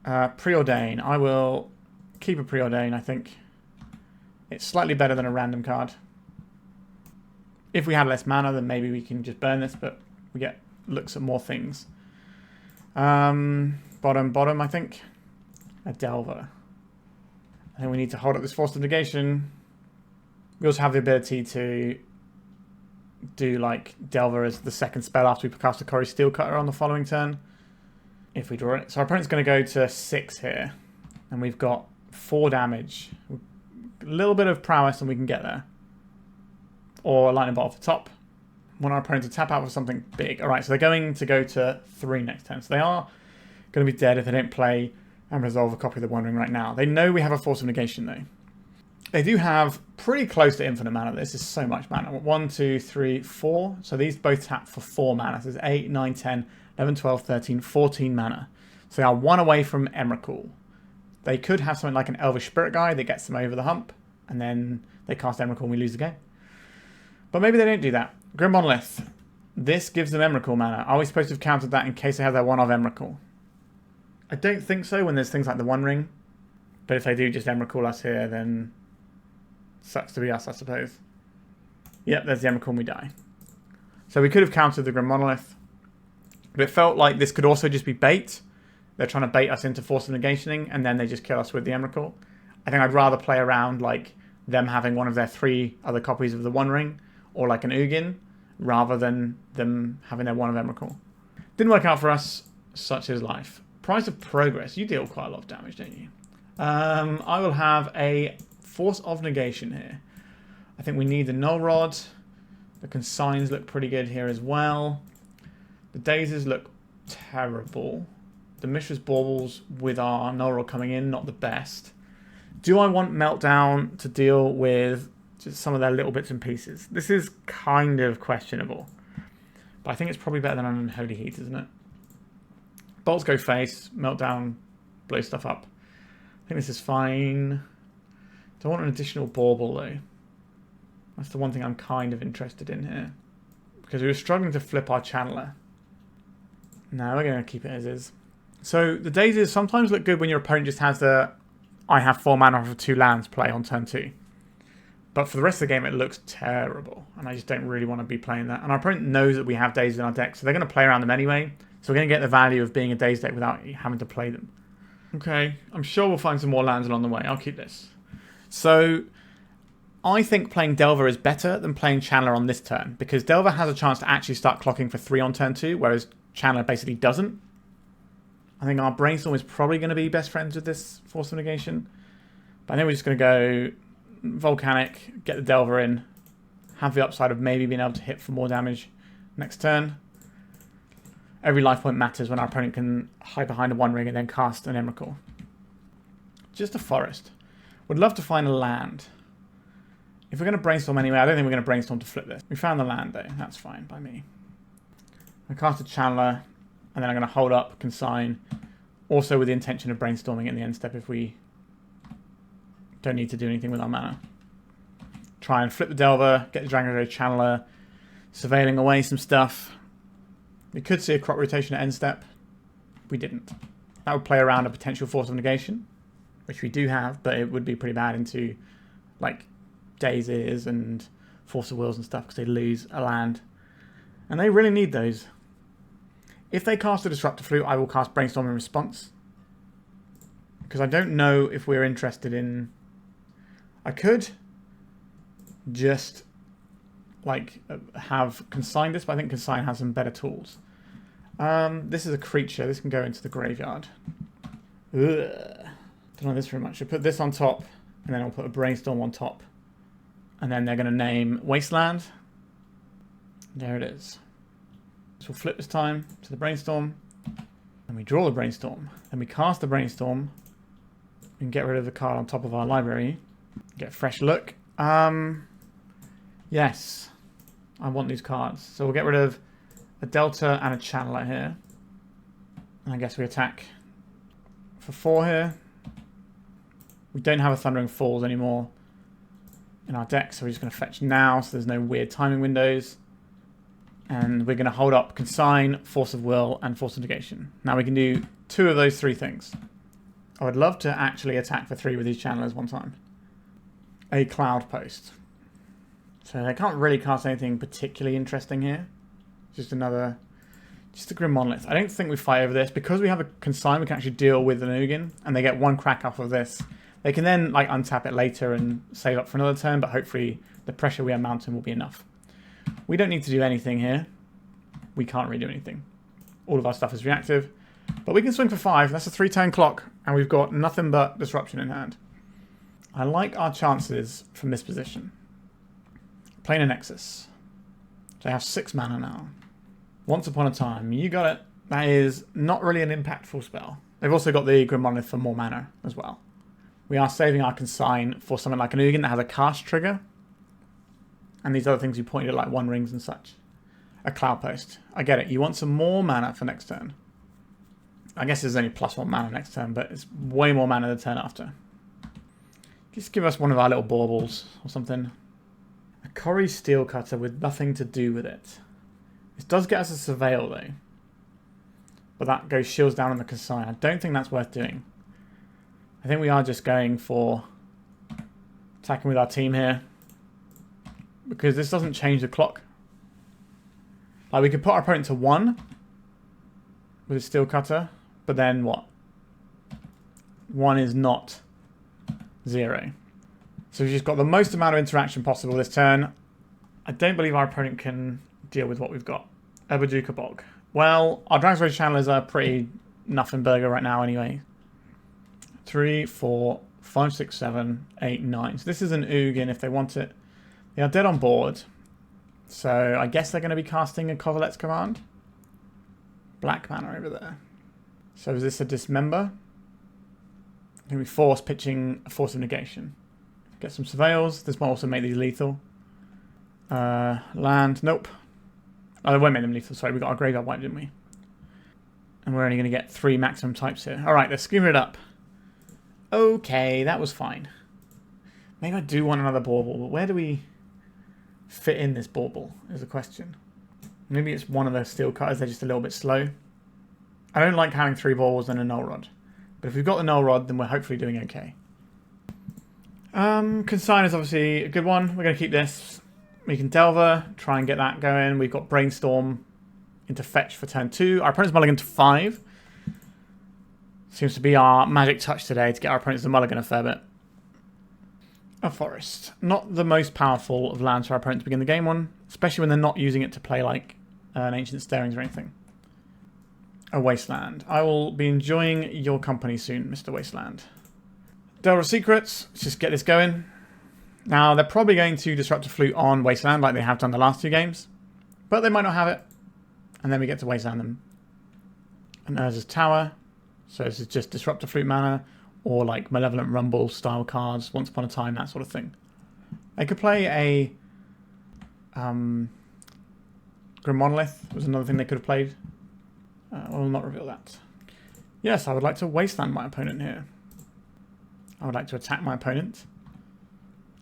Preordain. I will keep a Preordain, I think. It's slightly better than a random card. If we had less mana, then maybe we can just burn this, but we get looks at more things. Bottom, I think. A Delver. I think we need to hold up this Force of Negation. We also have the ability to do like Delver as the second spell after we cast a Cori-Steel Cutter on the following turn. If we draw it. So our opponent's going to go to 6 here. And we've got 4 damage. A little bit of prowess and we can get there. Or a lightning bolt off the top. Want our opponent to tap out for something big. Alright, so they're going to go to 3 next turn. So they are going to be dead if they don't play and resolve a copy of the Wandering right now. They know we have a Force of Negation though. They do have pretty close to infinite mana. This is so much mana. 1, 2, 3, 4. So these both tap for 4 mana. So there's 8, 9, 10, 11, 12, 13, 14 mana. So they are 1 away from Emrakul. They could have something like an Elvish Spirit Guide that gets them over the hump. And then they cast Emrakul and we lose the game. But maybe they don't do that. Grim Monolith. This gives them Emrakul mana. Are we supposed to have countered that in case they have their 1 of Emrakul? I don't think so when there's things like the One Ring. But if they do just Emrakul us here, then sucks to be us, I suppose. Yep, there's the Emrakul and we die. So we could have countered the Grim Monolith. But it felt like this could also just be bait. They're trying to bait us into Force of Negationing, and then they just kill us with the Emrakul. I think I'd rather play around like them having one of their 3 other copies of the One Ring, or like an Ugin, rather than them having their 1 of Emrakul. Didn't work out for us, such is life. Price of Progress. You deal quite a lot of damage, don't you? I will have a Force of Negation here. I think we need the Null Rod. The Consigns look pretty good here as well. The Dazes look terrible. The Mishra's Baubles with our Null Rod coming in, not the best. Do I want Meltdown to deal with just some of their little bits and pieces? This is kind of questionable. But I think it's probably better than an Unholy Heat, isn't it? Bolts go face. Meltdown blows stuff up. I think this is fine. Do I want an additional Bauble, though? That's the one thing I'm kind of interested in here. Because we were struggling to flip our Channeler. No, we're going to keep it as is. So the Dazes sometimes look good when your opponent just has the I have 4 mana for 2 lands play on turn 2. But for the rest of the game, it looks terrible. And I just don't really want to be playing that. And our opponent knows that we have Dazes in our deck, so they're going to play around them anyway. So we're going to get the value of being a Daze deck without having to play them. Okay, I'm sure we'll find some more lands along the way. I'll keep this. So I think playing Delver is better than playing Channeler on this turn. Because Delver has a chance to actually start clocking for 3 on turn 2, whereas Channeler basically doesn't. I think our Brainstorm is probably going to be best friends with this Force of Negation. But I think we're just going to go Volcanic, get the Delver in, have the upside of maybe being able to hit for more damage next turn. Every life point matters when our opponent can hide behind a One Ring and then cast an Emrakul. Just a forest. Would love to find a land. If we're going to Brainstorm anyway, I don't think we're going to Brainstorm to flip this. We found the land though, that's fine by me. I cast a Channeler, and then I'm going to hold up Consign, also with the intention of Brainstorming in the end step if we don't need to do anything with our mana. Try and flip the Delver, get the Dragon Channeler, surveilling away some stuff. We could see a crop rotation at end step. We didn't. That would play around a potential Force of Negation, which we do have, but it would be pretty bad into like Dazes and Force of Wills and stuff because they lose a land. And they really need those. If they cast a Disruptive Flute, I will cast Brainstorm in response. Because I don't know if we're interested in... I could just like have Consign this, but I think Consign has some better tools. This is a creature. This can go into the graveyard. Ugh. Don't like this very much. I'll put this on top, and then I'll put a Brainstorm on top. And then they're going to name Wasteland. There it is. So we'll flip this time to the Brainstorm. And we draw the Brainstorm. Then we cast the Brainstorm. We can get rid of the card on top of our library. Get a fresh look. Yes. I want these cards. So we'll get rid of a Delta and a Channeler here. And I guess we attack for 4 here. We don't have a Thundering Falls anymore. in our deck, so we're just going to fetch now, so there's no weird timing windows. And we're going to hold up Consign, Force of Will, and Force of Negation. Now we can do 2 of those 3 things. I would love to actually attack for 3 with these channelers one time. A Cloud Post. So they can't really cast anything particularly interesting here. Just a Grim Monolith. I don't think we fight over this. Because we have a Consign, we can actually deal with an Ugin, and they get 1 crack off of this. They can then like untap it later and save up for another turn, but hopefully the pressure we are mounting will be enough. We don't need to do anything here. We can't really do anything. All of our stuff is reactive. But we can swing for 5. That's a 3-turn clock, and we've got nothing but Disruption in hand. I like our chances from this position. Playing a Nexus. They have 6 mana now. Once Upon a Time. You got it. That is not really an impactful spell. They've also got the Grim Monolith for more mana as well. We are saving our Consign for something like an Ugin that has a cast trigger. And these other things you pointed at, like One Rings and such. A Cloud Post. I get it. You want some more mana for next turn. I guess there's only +1 mana next turn, but it's way more mana the turn after. Just give us one of our little baubles or something. A Cori-Steel Cutter with nothing to do with it. This does get us a Surveil though. But that goes shields down on the Consign. I don't think that's worth doing. I think we are just going for attacking with our team here. Because this doesn't change the clock. Like, we could put our opponent to 1 with a Steel Cutter, but then what? 1 is not 0. So we've just got the most amount of interaction possible this turn. I don't believe our opponent can deal with what we've got. Urbaduka Bog. Well, our Dragon's Rage channelers are pretty nothing burger right now anyway. 3, 4, 5, 6, 7, 8, 9. So this is an Ugin if they want it. They are dead on board. So I guess they're going to be casting a Kovalet's Command. Black mana over there. So is this a Dismember? Going to be force pitching a Force of Negation. Get some Surveils. This might also make these lethal. Land. Nope. Oh, they won't make them lethal. Sorry, we got our graveyard wipe, didn't we? And we're only going to get 3 maximum types here. Alright, they're skimming it up. Okay, that was fine. Maybe I do want another Bauble, but where do we fit in this Bauble is the question. Maybe it's one of the Steel Cutters, they're just a little bit slow. I don't like having 3 Baubles and a Null Rod. But if we've got the Null Rod, then we're hopefully doing okay. Consign is obviously a good one. We're going to keep this. We can Delver, try and get that going. We've got Brainstorm into Fetch for turn 2. Our opponent's mulligan to 5. Seems to be our magic touch today to get our opponents to mulligan a fair bit. A Forest. Not the most powerful of lands for our opponent to begin the game on, especially when they're not using it to play like an Ancient Stirrings or anything. A Wasteland. I will be enjoying your company soon, Mr. Wasteland. Delver of Secrets. Let's just get this going. Now, they're probably going to Disruptive Flute on Wasteland like they have done the last 2 games. But they might not have it. And then we get to Wasteland them. And Urza's Tower. So this is just Disruptive Flute mana. Or like Malevolent Rumble style cards. Once Upon a Time, that sort of thing. They could play a... Grim Monolith was another thing they could have played. I will not reveal that. Yes, I would like to Wasteland my opponent here. I would like to attack my opponent.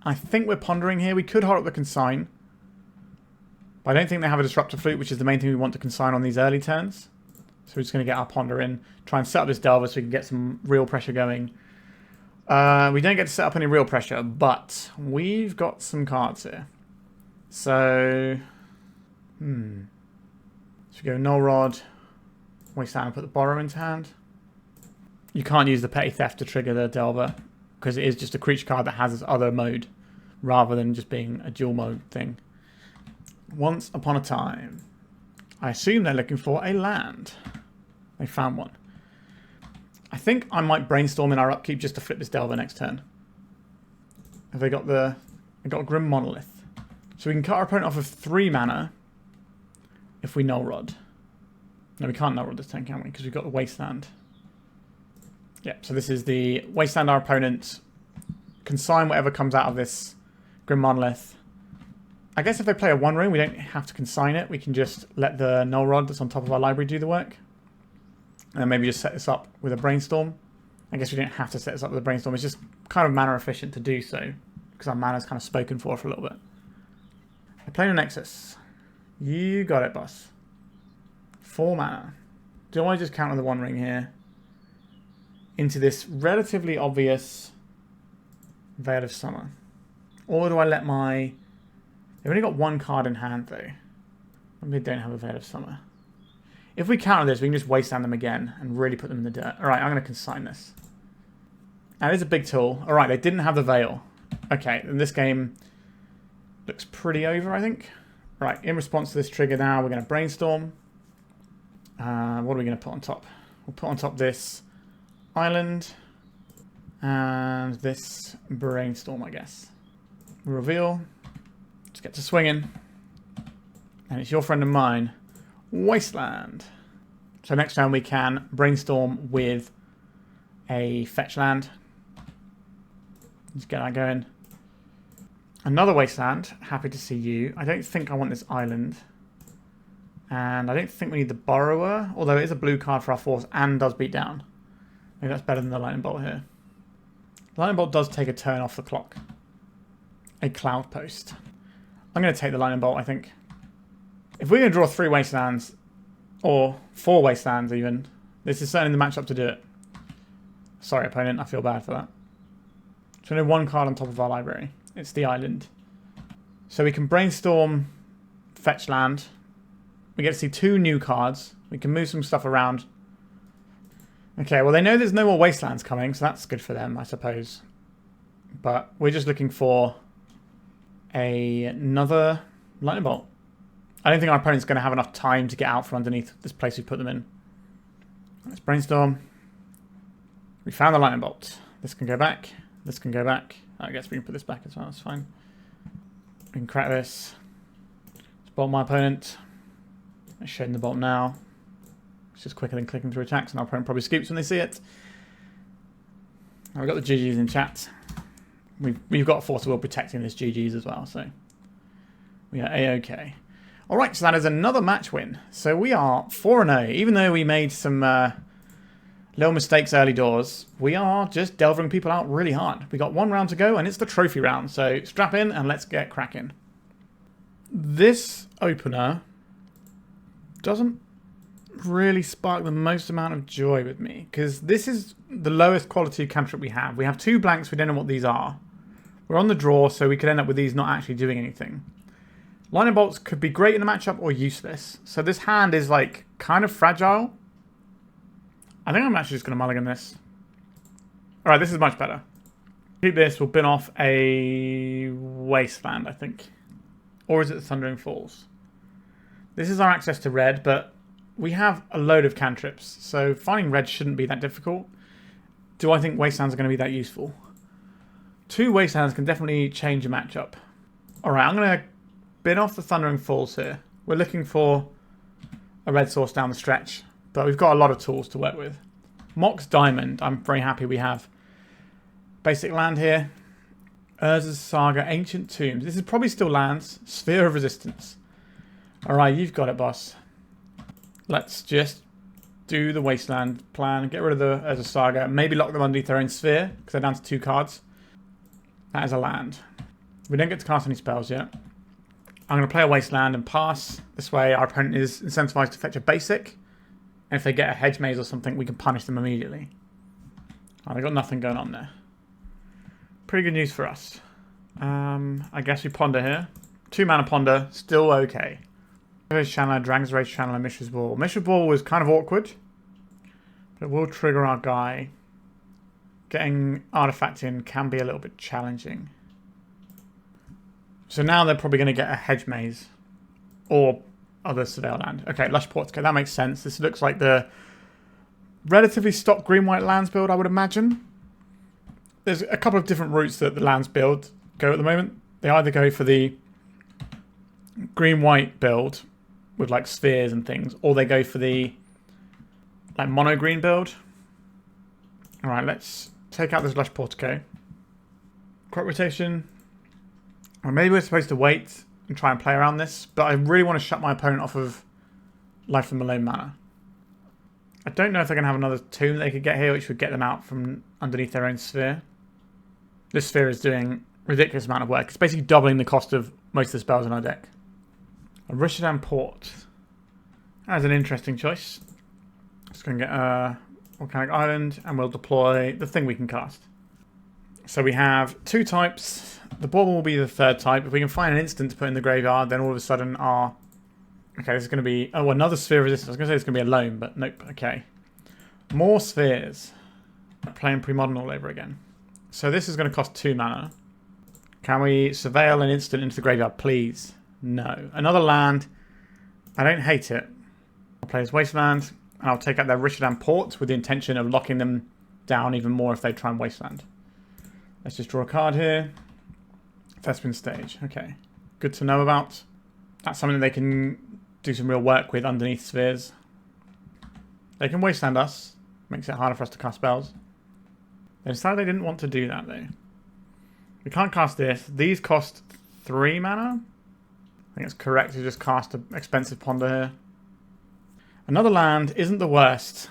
I think we're pondering here. We could hold up the Consign. But I don't think they have a Disruptive Flute, which is the main thing we want to Consign on these early turns. So we're just going to get our Ponder in. Try and set up this Delver so we can get some real pressure going. We don't get to set up any real pressure, but we've got some cards here. So... So we go Null Rod. Wasteland and put the Borrower into hand. You can't use the Petty Theft to trigger the Delver, because it is just a creature card that has this other mode, rather than just being a dual mode thing. Once Upon a Time. I assume they're looking for a land. They found one. I think I might Brainstorm in our upkeep just to flip this Delver next turn. Have they got the... They've got a Grim Monolith. So we can cut our opponent off of 3 mana if we Null Rod. No, we can't Null Rod this turn, can we? Because we've got the Wasteland. Yep, so this is the Wasteland our opponent. Consign whatever comes out of this Grim Monolith. I guess if they play a One Ring, we don't have to Consign it. We can just let the Null Rod that's on top of our library do the work. And then maybe just set this up with a Brainstorm. I guess we don't have to set this up with a Brainstorm. It's just kind of mana efficient to do so. because our mana's kind of spoken for a little bit. I play a Nexus. You got it, boss. 4 mana. Do I just counter the One Ring here into this relatively obvious Veil of Summer? Or do I let my... They've only got 1 card in hand, though. Maybe they don't have a Veil of Summer. If we counter this, we can just Wasteland them again and really put them in the dirt. Alright, I'm going to consign this. That is a big tool. Alright, they didn't have the Veil. Okay, and this game looks pretty over, I think. Right, in response to this trigger now, we're going to Brainstorm. What are we going to put on top? We'll put on top this Island and this Brainstorm, I guess. Reveal. Let's get to swinging. And it's your friend and mine, Wasteland. So next time we can Brainstorm with a fetch land. Let's get that going. Another Wasteland. Happy to see you. I don't think I want this Island. And I don't think we need the Borrower, although it is a blue card for our force and does beat down. Maybe that's better than the Lightning Bolt here. The Lightning Bolt does take a turn off the clock. A Cloud Post. I'm going to take the Lightning Bolt, I think. If we're going to draw 3 Wastelands, or 4 Wastelands even, this is certainly the matchup to do it. Sorry, opponent, I feel bad for that. So only 1 card on top of our library. It's the Island. So we can Brainstorm, fetch land. We get to see 2 new cards. We can move some stuff around. Okay, well they know there's no more Wastelands coming, so that's good for them, I suppose. But we're just looking for another Lightning Bolt. I don't think our opponent's going to have enough time to get out from underneath this place we put them in. Let's Brainstorm. We found the Lightning Bolt. This can go back. This can go back. I guess we can put this back as well, that's fine. We can crack this. Let's bolt my opponent. Let's show them the bolt now. It's just quicker than clicking through attacks, and our opponent probably scoops when they see it. And we've got the GGs in chat. We've got Force of Will protecting this GGs as well, so we are A-OK. Alright, so that is another match win. So we are 4-0. Even though we made some little mistakes early doors, we are just delvering people out really hard. We got 1 round to go, and it's the trophy round. So strap in and let's get cracking. This opener doesn't really spark the most amount of joy with me, because this is the lowest quality cantrip we have. We have 2 blanks, we don't know what these are. We're on the draw, so we could end up with these not actually doing anything. Lightning Bolts could be great in the matchup or useless. So this hand is like kind of fragile. I think I'm actually just going to mulligan this. Alright, this is much better. Keep this, we'll bin off a Wasteland, I think. Or is it the Thundering Falls? This is our access to red, but we have a load of cantrips, so finding red shouldn't be that difficult. Do I think Wastelands are going to be that useful? 2 Wastelands can definitely change a matchup. Alright, I'm going to bin off the Thundering Falls here. We're looking for a red source down the stretch, but we've got a lot of tools to work with. Mox Diamond, I'm very happy we have. Basic land here. Urza's Saga, Ancient Tombs. This is probably still lands. Sphere of Resistance. Alright, you've got it, boss. Let's just do the Wasteland plan. Get rid of the Urza's Saga. Maybe lock them underneath their own sphere, because they're down to 2 cards. That is a land. We don't get to cast any spells yet. I'm going to play a Wasteland and pass. This way our opponent is incentivized to fetch a basic. And if they get a Hedge Maze or something, we can punish them immediately. Oh, they've got nothing going on there. Pretty good news for us. I guess we ponder here. 2 mana ponder, still okay. Rage Channeler, Dragon's Rage Channeler, Mishra's Ball. Mishra's Ball was kind of awkward. But it will trigger our guy. Getting Artifact in can be a little bit challenging. So now they're probably going to get a Hedge Maze. Or other Surveil land. Okay, Lush Portico, that makes sense. This looks like the relatively stock green-white lands build, I would imagine. There's a couple of different routes that the lands build go at the moment. They either go for the green-white build with like spheres and things, or they go for the like mono-green build. Alright, let's take out this Lush Portico. Crop rotation. Or maybe we're supposed to wait and try and play around this, but I really want to shut my opponent off of Life from Malone mana. I don't know if they're going to have another tomb they could get here, which would get them out from underneath their own sphere. This sphere is doing ridiculous amount of work. It's basically doubling the cost of most of the spells in our deck. A Rishadan Port. That's an interesting choice. Just going to get a Volcanic Island, and we'll deploy the thing we can cast. So we have 2 types. The Bauble will be the 3rd type. If we can find an instant to put in the graveyard, then all of a sudden our... Okay, this is going to be... Oh, another Sphere of Resistance. I was going to say it's going to be a loam, but nope. Okay. More spheres. Playing Pre-Modern all over again. So this is going to cost 2 mana. Can we surveil an instant into the graveyard, please? No. Another land. I don't hate it. I'll play as Wasteland, and I'll take out their Rishadan Port with the intention of locking them down even more if they try and Wasteland. Let's just draw a card here. Thespin Stage. Okay. Good to know about. That's something that they can do some real work with underneath spheres. They can Wasteland us. Makes it harder for us to cast spells. They decided they didn't want to do that, though. We can't cast this. These cost 3 mana. I think it's correct to just cast an expensive Ponder here. Another land isn't the worst.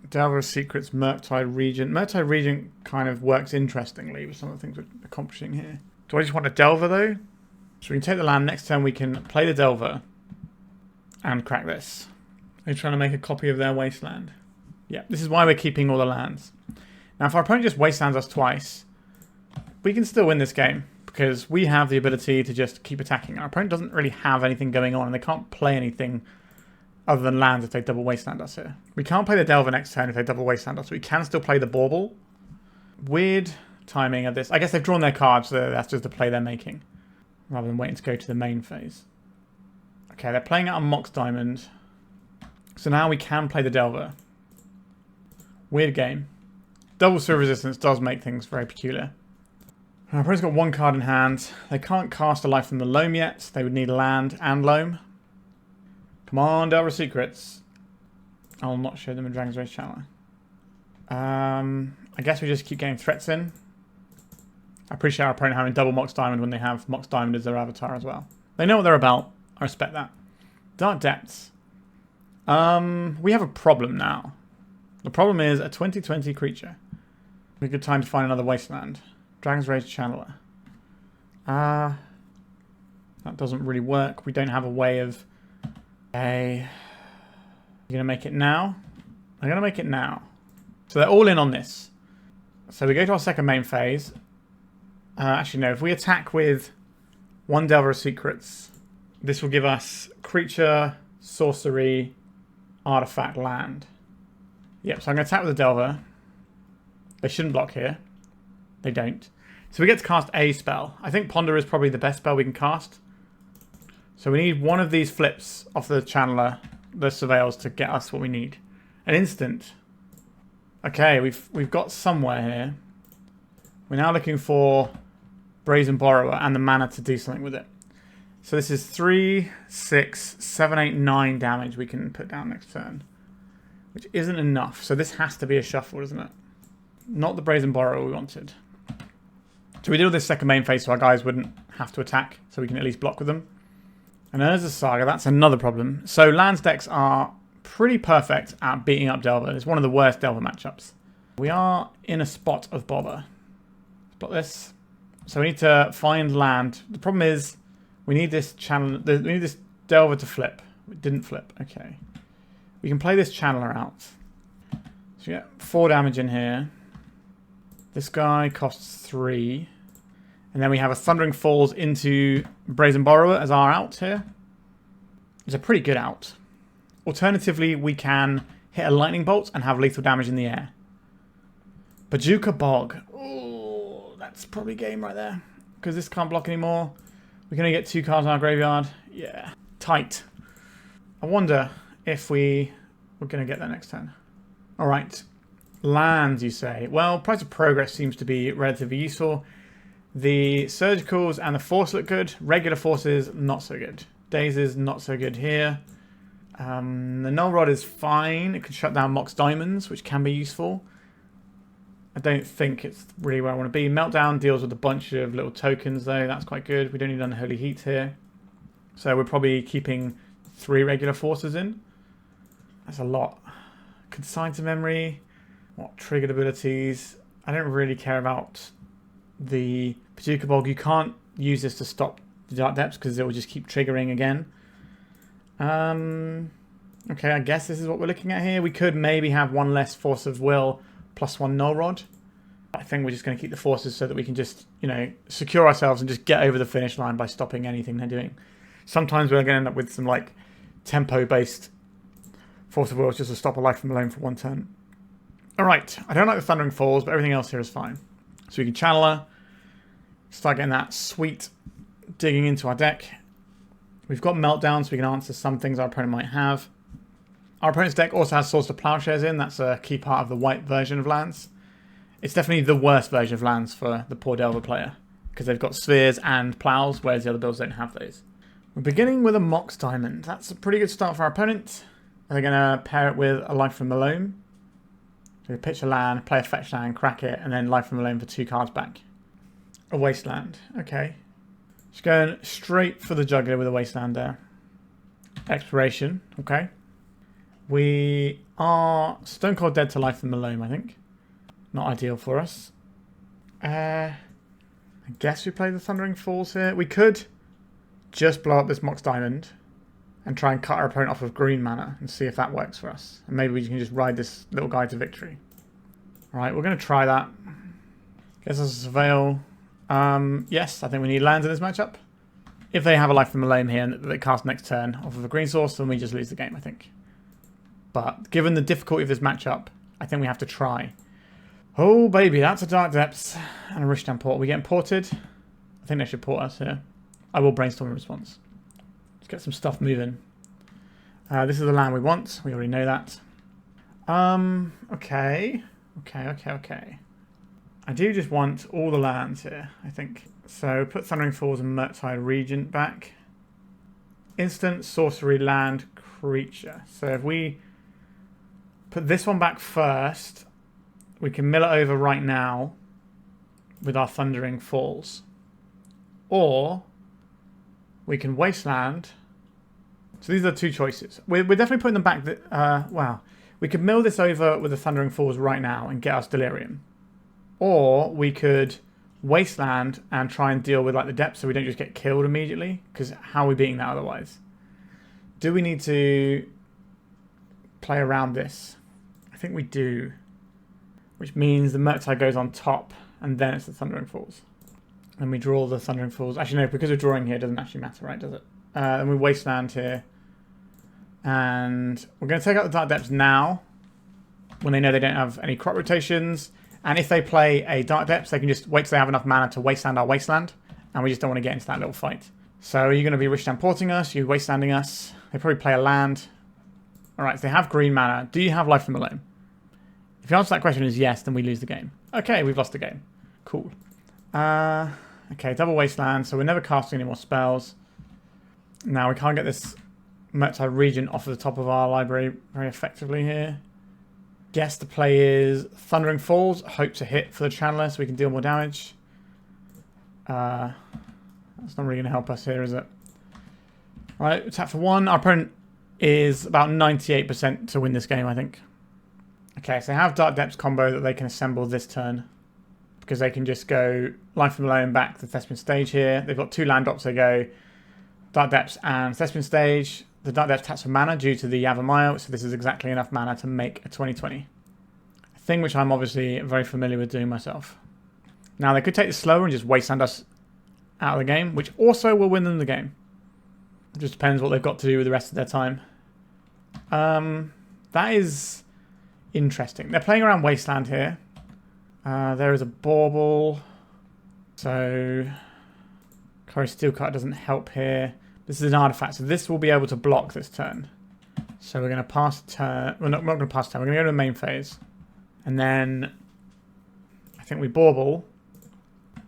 Delver of Secrets, Murktide Regent. Murktide Regent kind of works interestingly with some of the things we're accomplishing here. Do I just want a Delver, though? So we can take the land. Next turn we can play the Delver and crack this. They're trying to make a copy of their Wasteland. Yeah, this is why we're keeping all the lands. Now, if our opponent just Wastelands us twice, we can still win this game because we have the ability to just keep attacking. Our opponent doesn't really have anything going on, and they can't play anything other than lands if they double Wasteland us here. We can't play the Delver next turn if they double Wasteland us. We can still play the Bauble. Weird timing of this. I guess they've drawn their cards, so that's just the play they're making, rather than waiting to go to the main phase. Okay, they're playing out a Mox Diamond. So now we can play the Delver. Weird game. Double Sphere of Resistance does make things very peculiar. Our opponent's got 1 card in hand. They can't cast a Life from the Loam yet. They would need land and Loam. Come on, Delver Secrets. I'll not show them a Dragon's Rage Channeler. I guess we just keep getting threats in. I appreciate our opponent having double Mox Diamond when they have Mox Diamond as their avatar as well. They know what they're about. I respect that. Dark Depths. We have a problem now. The problem is a 2020 creature. A good time to find another Wasteland. Dragon's Rage Channeler. That doesn't really work. We don't have a way of... Okay. You're going to make it now? I'm going to make it now. So they're all in on this. So we go to our second main phase. Actually, no. If we attack with 1 Delver of Secrets, this will give us creature, sorcery, artifact, land. Yep, so I'm going to attack with the Delver. They shouldn't block here. They don't. So we get to cast a spell. I think Ponder is probably the best spell we can cast. So we need one of these flips off the Channeler, the Surveils, to get us what we need. An instant. Okay, we've got somewhere here. We're now looking for Brazen Borrower and the mana to do something with it. So this is 3, 6, 7, 8, 9 damage we can put down next turn. Which isn't enough. So this has to be a shuffle, isn't it? Not the Brazen Borrower we wanted. So we did all this second main phase so our guys wouldn't have to attack. So we can at least block with them. And there's a Saga. That's another problem. So lands decks are pretty perfect at beating up Delver. It's one of the worst Delver matchups. We are in a spot of bother. Spot this. So we need to find land. The problem is we need this channel. We need this Delver to flip. It didn't flip. Okay. We can play this Channeler out. So we get 4 damage in here. This guy costs 3. And then we have a Thundering Falls into Brazen Borrower as our out here. It's a pretty good out. Alternatively, we can hit a Lightning Bolt and have lethal damage in the air. Bajuka Bog. Oh, that's probably game right there. Because this can't block anymore. We're going to get 2 cards in our graveyard. Yeah. Tight. I wonder if we're going to get that next turn. Alright. Lands, you say. Well, Price of Progress seems to be relatively useful. The Surgicals and the Force look good. Regular Forces, not so good. Daze is not so good here. The Null Rod is fine. It can shut down Mox Diamonds, which can be useful. I don't think it's really where I want to be. Meltdown deals with a bunch of little tokens, though. That's quite good. We don't need Unholy Heat here. So we're probably keeping 3 regular Forces in. That's a lot. Consign to Memory. What triggered abilities? I don't really care about the Paducah Bog. You can't use this to stop the Dark Depths because it will just keep triggering again. Okay, I guess this is what we're looking at here. We could maybe have one less Force of Will plus one Null Rod. I think we're just going to keep the forces so that we can just, you know, secure ourselves and just get over the finish line by stopping anything they're doing. Sometimes we're going to end up with some, like, tempo-based Force of Will just to stop a Life from Alone for one turn. Alright, I don't like the Thundering Falls, but everything else here is fine. So we can channel her, start getting that sweet digging into our deck. We've got Meltdown, so we can answer some things our opponent might have. Our opponent's deck also has Swords to Plowshares in. That's a key part of the white version of lands. It's definitely the worst version of lands for the poor Delver player, because they've got spheres and plows, whereas the other builds don't have those. We're beginning with a Mox Diamond. That's a pretty good start for our opponent. They're going to pair it with a Life from Malone. So we pitch a land, play a fetch land, crack it, and then Life from Malone for 2 cards back. A Wasteland. Okay. Just going straight for the juggler with a Wasteland there. Exploration. Okay. We are Stone Cold Dead to Life from Malone, I think. Not ideal for us. I guess we play the Thundering Falls here. We could just blow up this Mox Diamond and try and cut our opponent off of green mana and see if that works for us. And maybe we can just ride this little guy to victory. Alright, we're going to try that. Guess that's a Surveil. Yes, I think we need lands in this matchup. If they have a Life from Malone here and they cast next turn off of a green source, then we just lose the game, I think. But given the difficulty of this matchup, I think we have to try. Oh, baby, that's a Dark Depths and a Rishdan Port. Are we getting ported? I think they should port us here. I will Brainstorm in response. Let's get some stuff moving. This is the land we want. We already know that. Okay. Okay. I do just want all the lands here, I think. So put Thundering Falls and Murktide Regent back. Instant sorcery land creature. So if we put this one back first, we can mill it over right now with our Thundering Falls. Or we can Wasteland. So these are the two choices. We're definitely putting them back. Wow. We could mill this over with the Thundering Falls right now and get us Delirium. Or we could Wasteland and try and deal with like the depths so we don't just get killed immediately. Because how are we beating that otherwise? Do we need to play around this? I think we do. Which means the Murktide goes on top and then it's the Thundering Falls. And we draw the Thundering Falls. Actually, no, because we're drawing here, it doesn't actually matter, right, does it? And we Wasteland here. And we're going to take out the Dark Depths now, when they know they don't have any crop rotations. And if they play a Dark Depths, they can just wait till they have enough mana to Wasteland our Wasteland. And we just don't want to get into that little fight. So are you going to be Rishdan porting us? Are you Wastelanding us? They probably play a land. Alright, so they have green mana. Do you have Life from Malone? If the answer to that question is yes, then we lose the game. Okay, we've lost the game. Cool. Okay, double Wasteland, so we're never casting any more spells. Now we can't get this Murktide Regent off of the top of our library very effectively here. Guess the play is Thundering Falls, hope to hit for the Channeler so we can deal more damage. That's not really going to help us here, is it? Alright, tap for 1. Our opponent is about 98% to win this game, I think. Okay, so they have Dark Depths combo that they can assemble this turn. Because they can just go Life from Malone back to Thespian Stage here. They've got 2 land drops. They go Dark Depths and Thespian Stage. The Dark Depths taps for mana due to the Yavimaya, so this is exactly enough mana to make a 20/20. A thing which I'm obviously very familiar with doing myself. Now they could take this slower and just Wasteland us out of the game, which also will win them the game. It just depends what they've got to do with the rest of their time. That is interesting. They're playing around Wasteland here. There is a Bauble. So Cori-Steel Cutter doesn't help here. This is an artifact, so this will be able to block this turn. So we're going to pass the turn. We're not going to pass the turn. We're going to go to the main phase. And then I think we Bauble.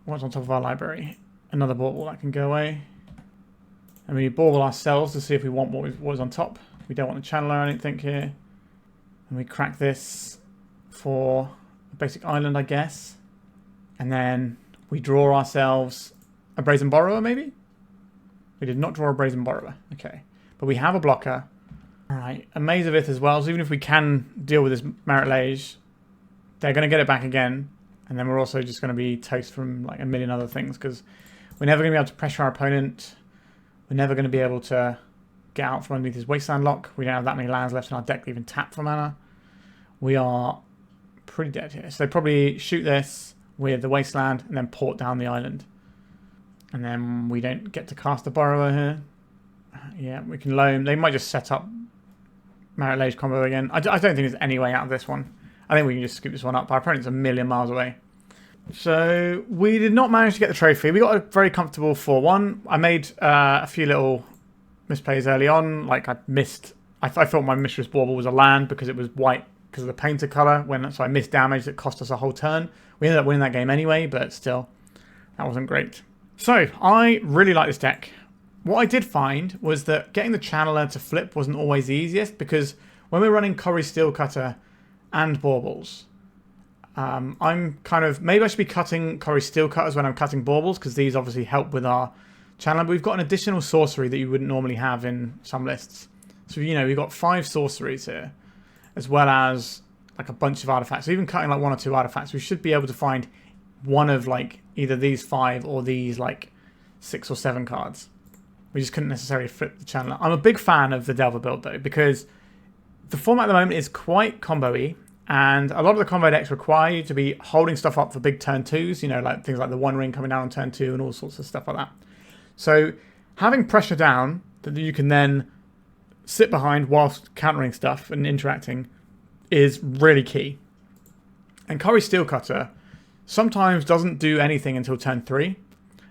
What's on top of our library? Another Bauble that can go away. And we Bauble ourselves to see if we want what was on top. We don't want the Channeler, I don't think, here. And we crack this for a basic island, I guess. And then we draw ourselves a Brazen Borrower, maybe? We did not draw a Brazen Borrower. Okay. But we have a blocker. Alright. A Maze of Ith as well. So even if we can deal with this Merit Lage, they're going to get it back again. And then we're also just going to be toast from like a million other things because we're never going to be able to pressure our opponent. We're never going to be able to get out from underneath his Wasteland lock. We don't have that many lands left in our deck to even tap for mana. We are pretty dead here. So they probably shoot this with the Wasteland and then port down the island. And then we don't get to cast a Borrower here. Yeah, we can loam. They might just set up Merit Lage combo again. I don't think there's any way out of this one. I think we can just scoop this one up. Our opponent's a million miles away. So we did not manage to get the trophy. We got a very comfortable 4-1. I made a few little misplays early on. Like I missed... I thought my Mishra's Bauble was a land because it was white because of the painter colour. So I missed damage that cost us a whole turn. We ended up winning that game anyway, but still, that wasn't great. So I really like this deck. What I did find was that getting the Channeler to flip wasn't always the easiest because when we're running Cori-Steel Cutter and Baubles, I'm kind of... Maybe I should be cutting Cori-Steel Cutters when I'm cutting Baubles because these obviously help with our Channeler. But we've got an additional sorcery that you wouldn't normally have in some lists. So, you know, we've got 5 sorceries here as well as like a bunch of artifacts. So even cutting like 1 or 2 artifacts, we should be able to find one of like either these 5 or these like 6 or 7 cards. We just couldn't necessarily flip the Channeler. I'm a big fan of the Delver build though because the format at the moment is quite combo-y and a lot of the combo decks require you to be holding stuff up for big turn 2s, you know, like things like the One Ring coming down on turn 2 and all sorts of stuff like that. So having pressure down that you can then sit behind whilst countering stuff and interacting is really key. And Cori-Steel Cutter sometimes doesn't do anything until turn 3.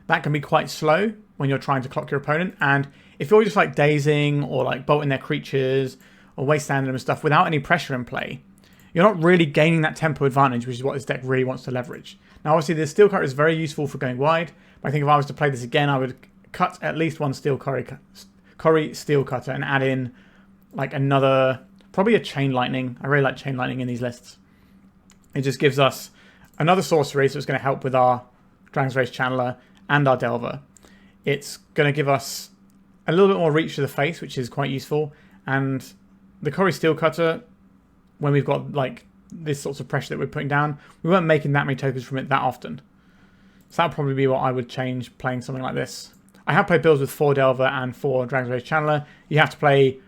That can be quite slow when you're trying to clock your opponent. And if you're just like dazing or like bolting their creatures or wastelanding them and stuff without any pressure in play, you're not really gaining that tempo advantage, which is what this deck really wants to leverage. Now, obviously, the Steel Cutter is very useful for going wide, but I think if I was to play this again, I would cut at least one Cori-Steel Cutter and add in like another, probably a Chain Lightning. I really like Chain Lightning in these lists. It just gives us another sorcery, so it's going to help with our Dragon's Rage Channeler and our Delver. It's going to give us a little bit more reach to the face, which is quite useful. And the Cori-Steel Cutter, when we've got like this sorts of pressure that we're putting down, we weren't making that many tokens from it that often. So that would probably be what I would change playing something like this. I have played builds with 4 Delver and 4 Dragon's Rage Channeler. You have to play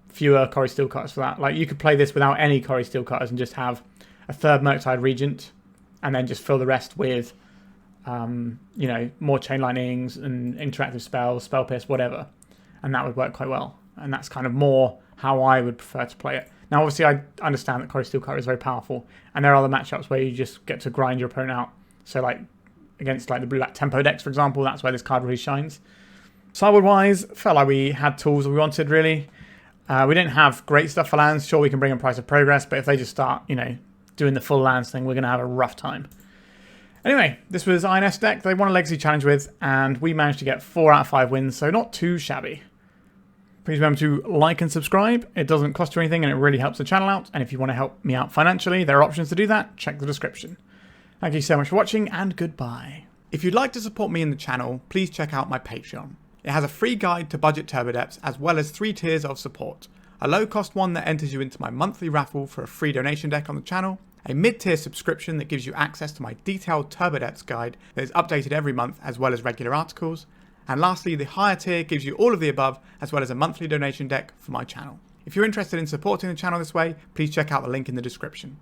fewer Cori-Steel Cutters for that. Like you could play this without any Cori-Steel Cutters and just have a 3rd Murktide Regent and then just fill the rest with you know, more Chain Lightnings and interactive spells, Spell Pierce, whatever. And that would work quite well. And that's kind of more how I would prefer to play it. Now, obviously, I understand that Cori-Steel Cutter is very powerful. And there are other matchups where you just get to grind your opponent out. So, like, against like the blue-black tempo decks, for example, that's where this card really shines. Sideboard-wise, felt like we had tools that we wanted, really. We didn't have great stuff for lands. Sure, we can bring in Price of Progress, but if they just start, you know, doing the full lands thing, we're going to have a rough time. Anyway, this was INF's deck they won a Legacy Challenge with, and we managed to get 4 out of 5 wins, so not too shabby. Please remember to like and subscribe. It doesn't cost you anything, and it really helps the channel out. And if you want to help me out financially, there are options to do that. Check the description. Thank you so much for watching, and goodbye. If you'd like to support me in the channel, please check out my Patreon. It has a free guide to budget turbo depths, as well as 3 tiers of support. A low-cost one that enters you into my monthly raffle for a free donation deck on the channel, a mid-tier subscription that gives you access to my detailed turbo depths guide that is updated every month, as well as regular articles, and lastly, the higher tier gives you all of the above, as well as a monthly donation deck for my channel. If you're interested in supporting the channel this way, please check out the link in the description.